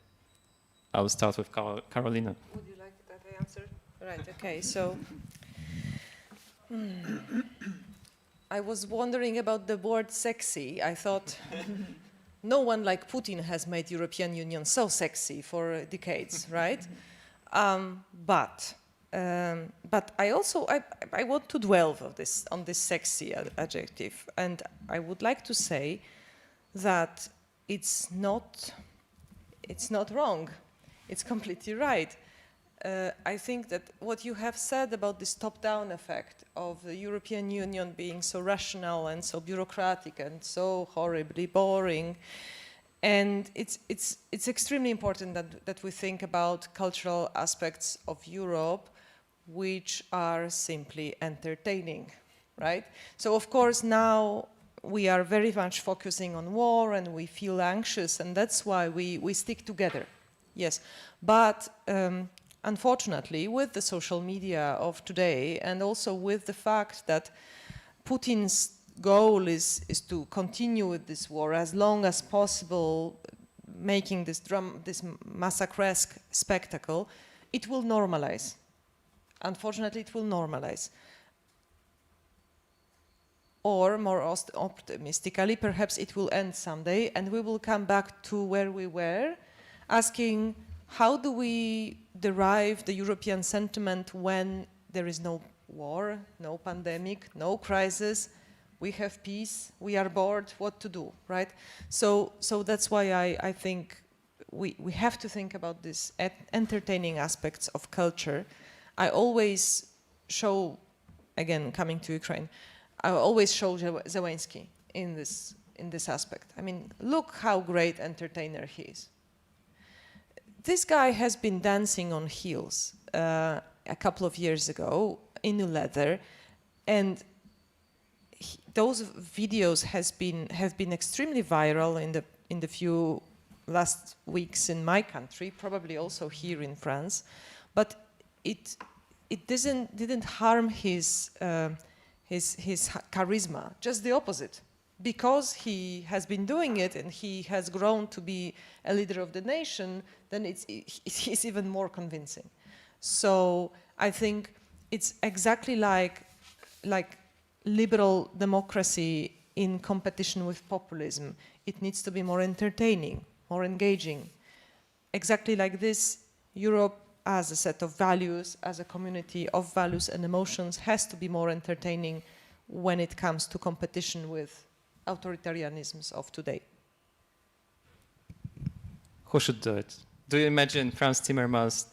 I will start with Karolina. Would you like that I answer? Right. Okay. So. I was wondering about the word sexy. I thought no one like Putin has made European Union so sexy for decades, right? But I also I want to dwell on this sexy adjective, and I would like to say that it's not wrong. It's completely right. I think that what you have said about this top-down effect of the European Union being so rational and so bureaucratic and so horribly boring, and it's extremely important that we think about cultural aspects of Europe which are simply entertaining, right? So of course now we are very much focusing on war and we feel anxious, and that's why we stick together, yes. But unfortunately, with the social media of today, and also with the fact that Putin's goal is to continue with this war as long as possible, making this massacresque spectacle, it will normalize. Unfortunately, it will normalize. Or more optimistically, perhaps it will end someday and we will come back to where we were, asking, how do we derive the European sentiment when there is no war, no pandemic, no crisis, we have peace, we are bored, what to do, right? So that's why I think we have to think about these entertaining aspects of culture. I always show, again, coming to Ukraine, I always show Zelensky in this aspect. I mean, look how great entertainer he is. This guy has been dancing on heels a couple of years ago in leather, and those videos have been extremely viral in the few last weeks in my country, probably also here in France, but it didn't harm his charisma, just the opposite. Because he has been doing it and he has grown to be a leader of the nation, then he's even more convincing. So I think it's exactly like liberal democracy in competition with populism. It needs to be more entertaining, more engaging. Exactly like this, Europe as a set of values, as a community of values and emotions, has to be more entertaining when it comes to competition with authoritarianisms of today. Who should do it? Do you imagine Franz Timmermans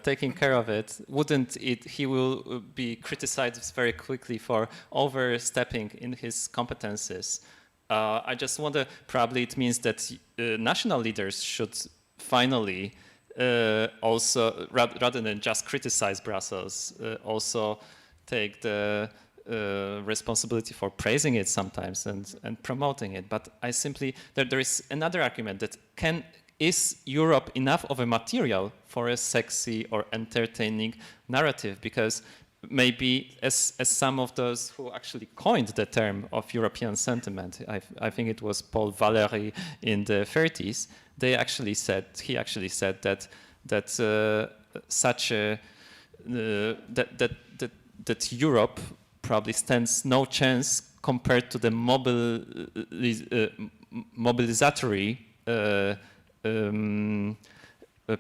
taking care of it? Wouldn't he will be criticized very quickly for overstepping in his competences? I just wonder, probably it means that national leaders should finally also, rather than just criticize Brussels, also take the responsibility for praising it sometimes and promoting it. But I simply, there is another argument that is Europe enough of a material for a sexy or entertaining narrative? Because maybe as some of those who actually coined the term of European sentiment, I think it was Paul Valéry in the 30s, he actually said that that Europe probably stands no chance compared to the mobilizatory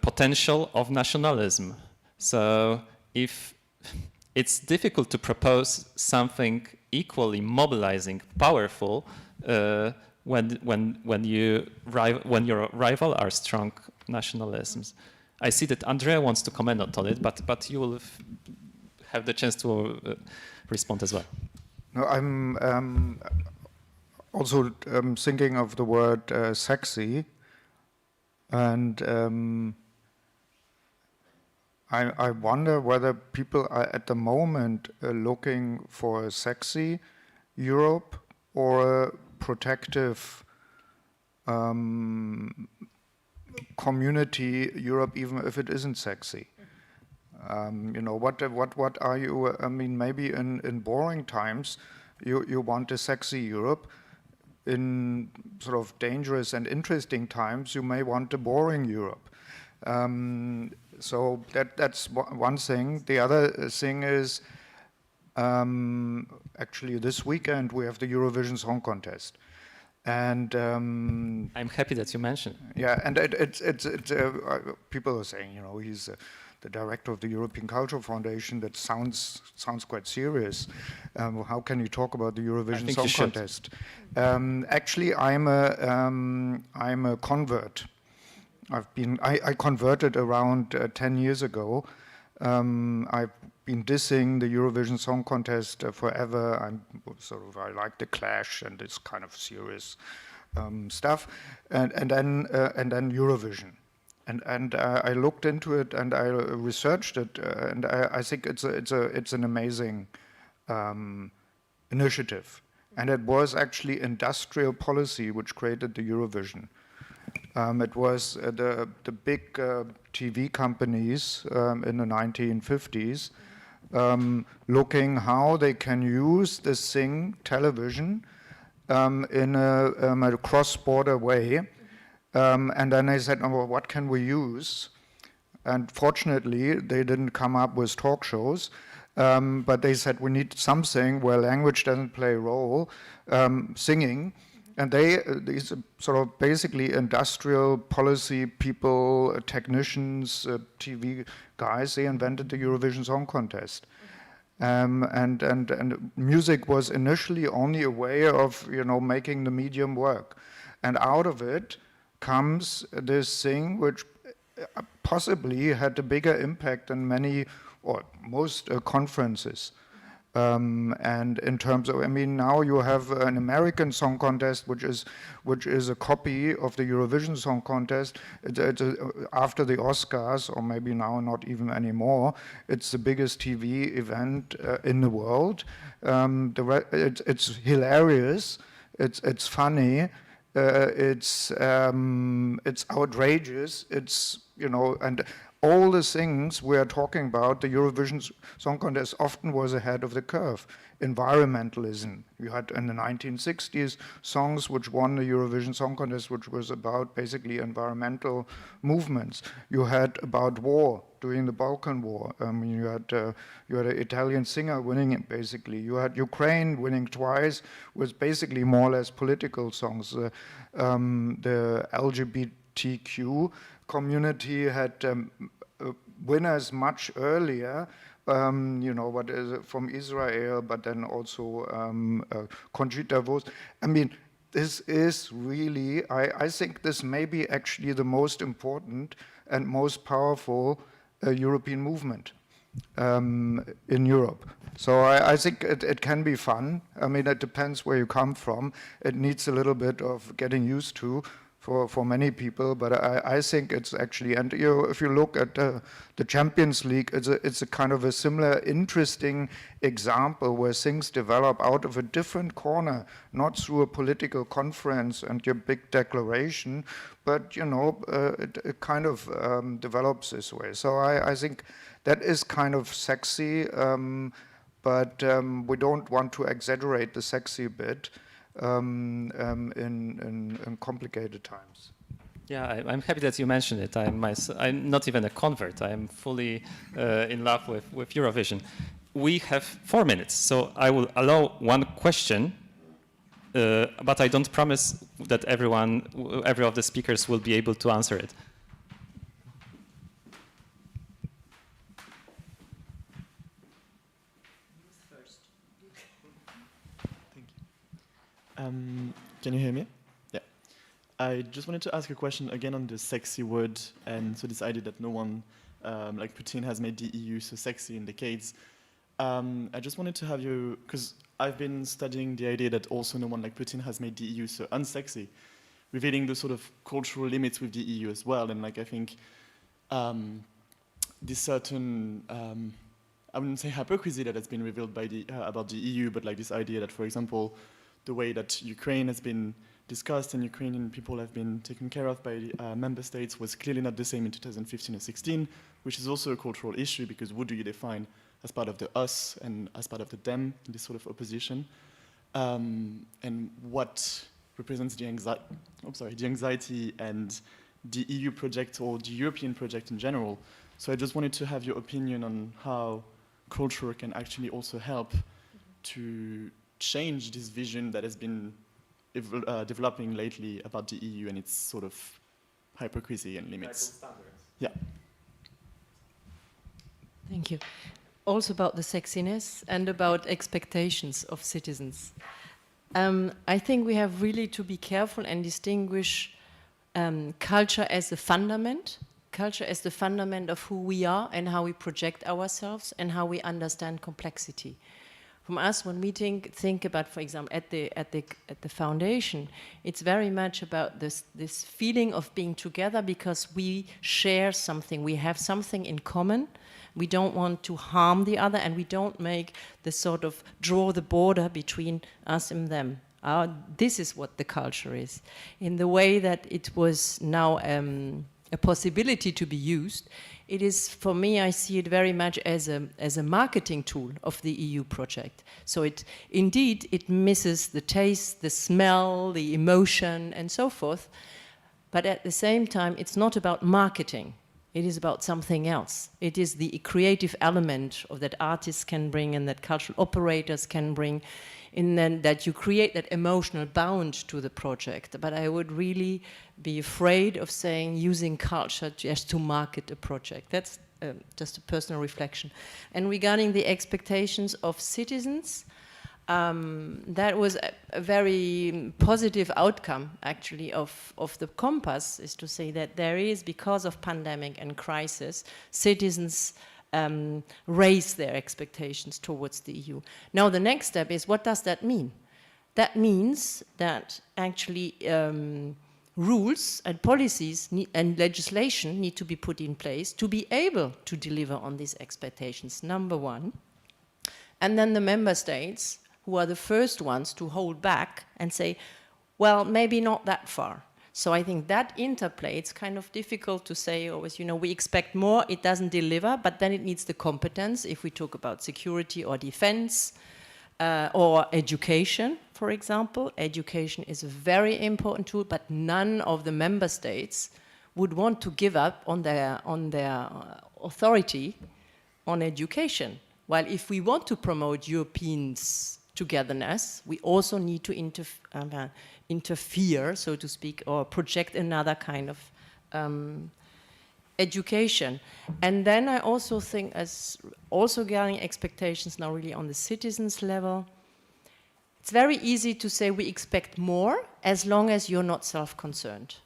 potential of nationalism. So if it's difficult to propose something equally mobilizing, powerful, when your rival are strong nationalisms. I see that Andrea wants to comment on it, but you will have the chance to respond as well. No, I'm also thinking of the word sexy, and I wonder whether people are at the moment looking for a sexy Europe or a protective community Europe, even if it isn't sexy. You know, what are you? I mean, maybe in boring times, you want a sexy Europe. In sort of dangerous and interesting times, you may want a boring Europe. So that's one thing. The other thing is, actually this weekend we have the Eurovision Song Contest. And I'm happy that you mentioned. Yeah, and it's people are saying, you know, he's the director of the European Cultural Foundation. That sounds quite serious. How can you talk about the Eurovision Song Contest? Actually, I'm a convert. I converted around 10 years ago I've been dissing the Eurovision Song Contest forever. I like the Clash and this kind of serious stuff, and then Eurovision. And I looked into it and I researched it, and I think it's an amazing initiative. And it was actually industrial policy which created the Eurovision. It was the big TV companies in the 1950s looking how they can use this thing, television, in a cross-border way. And then they said, oh, well, what can we use? And fortunately, they didn't come up with talk shows, but they said we need something where language doesn't play a role, singing. And these sort of basically industrial policy people, technicians, TV guys, they invented the Eurovision Song Contest. And music was initially only a way of, making the medium work. And out of it comes this thing which possibly had a bigger impact than many or most conferences. And in terms of, now you have an American Song Contest, which is a copy of the Eurovision Song Contest. After the Oscars, or maybe now not even anymore, it's the biggest TV event in the world. It's hilarious. It's funny. It's outrageous. And all the things we are talking about, the Eurovision Song Contest often was ahead of the curve. Environmentalism. You had in the 1960s songs which won the Eurovision Song Contest, which was about basically environmental movements. You had about war during the Balkan War. You had an Italian singer winning it, basically. You had Ukraine winning twice with basically more or less political songs. The LGBTQ community had winners much earlier, what is it, from Israel, but then also Conchita Wurst. This is really, I think this may be actually the most important and most powerful European movement in Europe. So I think it can be fun. It depends where you come from. It needs a little bit of getting used to for many people, but I think it's actually, and if you look at the Champions League, it's a kind of a similar interesting example where things develop out of a different corner, not through a political conference and your big declaration, but it kind of develops this way. So I think that is kind of sexy, but we don't want to exaggerate the sexy bit. In complicated times. Yeah, I'm happy that you mentioned it. I'm not even a convert. I'm fully in love with Eurovision. We have 4 minutes, so I will allow one question, but I don't promise that every of the speakers will be able to answer it. Can you hear me? Yeah. I just wanted to ask a question again on the sexy word, and so this idea that no one like Putin has made the EU so sexy in decades. I just wanted to have you, because I've been studying the idea that also no one like Putin has made the EU so unsexy, revealing the sort of cultural limits with the EU as well. And I think this certain, I wouldn't say hypocrisy that has been revealed by about the EU, but this idea that, for example, the way that Ukraine has been discussed and Ukrainian people have been taken care of by member states was clearly not the same in 2015 or 16, which is also a cultural issue, because who do you define as part of the us and as part of the them in this sort of opposition? And what represents the anxiety and the EU project or the European project in general. So I just wanted to have your opinion on how culture can actually also help to change this vision that has been developing lately about the EU and its sort of hypocrisy and limits. Yeah. Thank you. Also about the sexiness and about expectations of citizens. I think we have really to be careful and distinguish culture as a fundament culture as the fundament of who we are and how we project ourselves and how we understand complexity. From us, when we think about, for example, at the foundation, it's very much about this feeling of being together because we share something, we have something in common. We don't want to harm the other, and we don't make the sort of draw the border between us and them. This is what the culture is. In the way that it was now a possibility to be used, it is, for me, I see it very much as a marketing tool of the EU project. So it misses the taste, the smell, the emotion, and so forth. But at the same time, it's not about marketing. It is about something else. It is the creative element of that artists can bring and that cultural operators can bring, in then that you create that emotional bound to the project. But I would really be afraid of saying using culture just to market a project. That's just a personal reflection. And regarding the expectations of citizens, that was a very positive outcome, actually, of the compass, is to say that there is, because of pandemic and crisis, citizens raise their expectations towards the EU. Now, the next step is, what does that mean? That means that actually rules and policies and legislation need to be put in place to be able to deliver on these expectations, number one. And then the member states, who are the first ones to hold back and say, well, maybe not that far. So I think that interplay, it's kind of difficult to say always, you know, we expect more, it doesn't deliver, but then it needs the competence, if we talk about security or defense, or education, for example. Education is a very important tool, but none of the member states would want to give up on their authority on education. While if we want to promote Europeans' togetherness, we also need to interfere, so to speak, or project another kind of education. And then I also think, as also getting expectations now really on the citizens level, it's very easy to say we expect more as long as you're not self-concerned.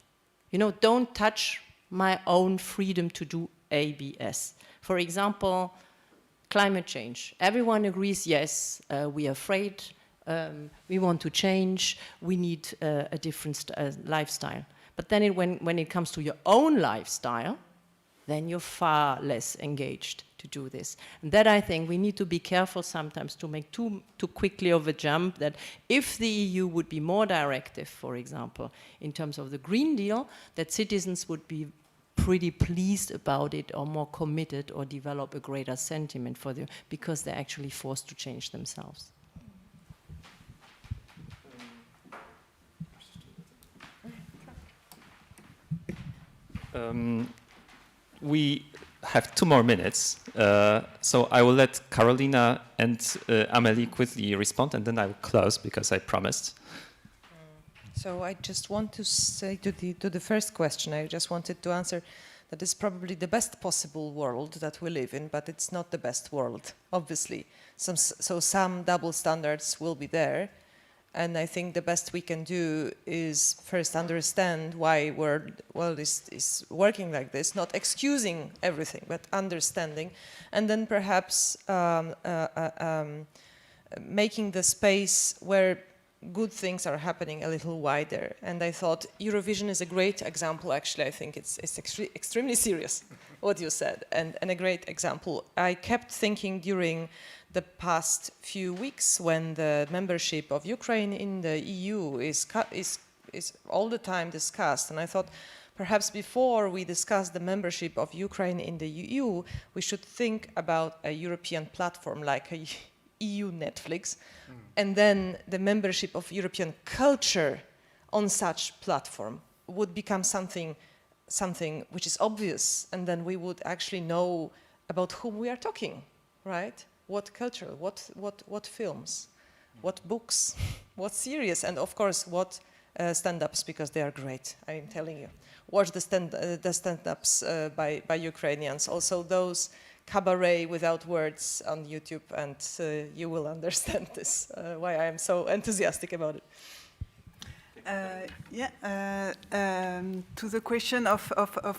You know, don't touch my own freedom to do ABS. For example, climate change. Everyone agrees, yes, we are afraid, we want to change, we need a different lifestyle. But then when it comes to your own lifestyle, then you're far less engaged to do this. And that, I think, we need to be careful sometimes to make too quickly of a jump, that if the EU would be more directive, for example, in terms of the Green Deal, that citizens would be pretty pleased about it or more committed or develop a greater sentiment for them, because they're actually forced to change themselves. We have 2 more minutes, so I will let Karolina and Amélie quickly respond, and then I will close because I promised. So I just want to say to the first question, I just wanted to answer that it's probably the best possible world that we live in, but it's not the best world, obviously. So some double standards will be there. And I think the best we can do is first understand why world is working like this, not excusing everything, but understanding. And then perhaps making the space where good things are happening a little wider. And I thought Eurovision is a great example. Actually, I think it's extremely serious, what you said, and a great example. I kept thinking during the past few weeks, when the membership of Ukraine in the EU is all the time discussed, and I thought perhaps before we discuss the membership of Ukraine in the EU, we should think about a European platform like a EU Netflix, and then the membership of European culture on such platform would become something which is obvious, and then we would actually know about whom we are talking, right? What culture, what films, what books, what series, and of course what stand-ups, because they are great, I'm telling you. Watch the stand-ups by Ukrainians, also those cabaret without words on YouTube, and you will understand this, why I am so enthusiastic about it. To the question of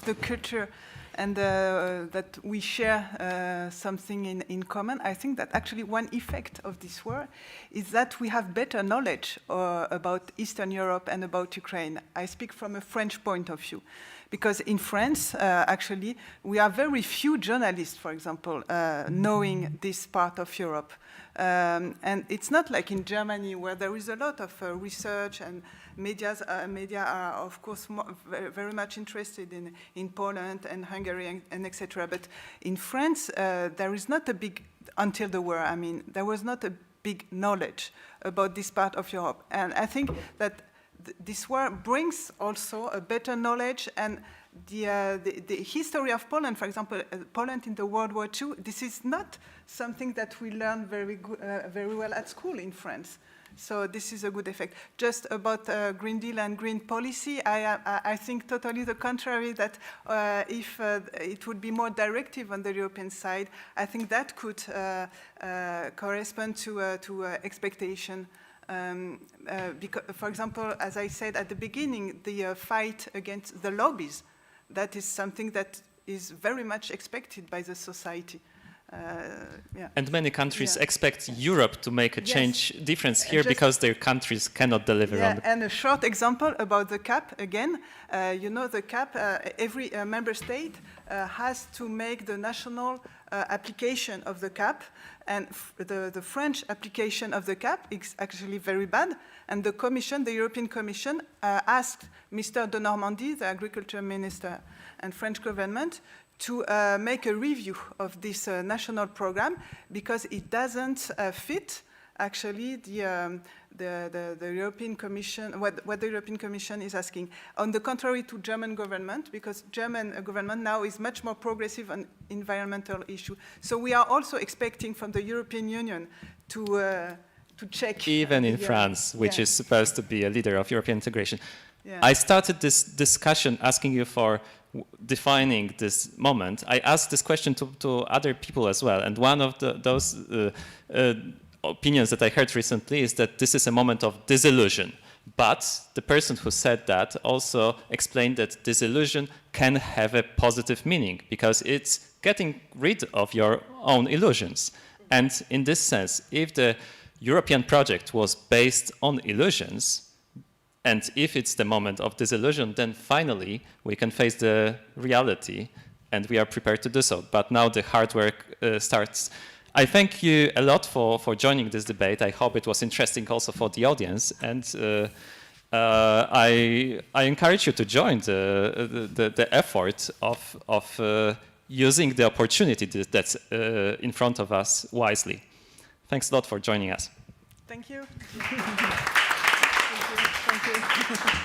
the culture, and that we share something in common. I think that actually one effect of this war is that we have better knowledge about Eastern Europe and about Ukraine. I speak from a French point of view. Because in France, actually, we are very few journalists, for example, knowing this part of Europe. And it's not like in Germany, where there is a lot of research and media are, of course, very much interested in Poland and Hungary and etc. But in France, there is not a big, until the war, I mean, there was not a big knowledge about this part of Europe. And I think that this war brings also a better knowledge, and the history of Poland, for example, Poland in the World War II, this is not something that we learn very well at school in France. So this is a good effect. Just about Green Deal and green policy, I think totally the contrary, that if it would be more directive on the European side, I think that could correspond to expectation. Because, for example, as I said at the beginning, the fight against the lobbies, that is something that is very much expected by the society. Yeah. And many countries expect Europe to make a difference here because their countries cannot deliver on And a short example about the CAP again. You know, the CAP, every member state has to make the national application of the CAP, and the French application of the CAP is actually very bad. And the Commission, the European Commission, asked Mr. de Normandie, the agriculture minister, and French government to make a review of this national program, because it doesn't fit actually the European Commission, what the European Commission is asking. On the contrary to German government, because German government now is much more progressive on environmental issue. So we are also expecting from the European Union to check. Even in France, which is supposed to be a leader of European integration. Yeah. I started this discussion asking you for defining this moment. I asked this question to other people as well, and one of those opinions that I heard recently is that this is a moment of disillusion. But the person who said that also explained that disillusion can have a positive meaning, because it's getting rid of your own illusions. And in this sense, if the European project was based on illusions, and if it's the moment of disillusion, then finally we can face the reality, and we are prepared to do so. But now the hard work starts. I thank you a lot for joining this debate. I hope it was interesting also for the audience, and I encourage you to join the effort of using the opportunity that's in front of us wisely. Thanks a lot for joining us. Thank you. Thank you. Thank you.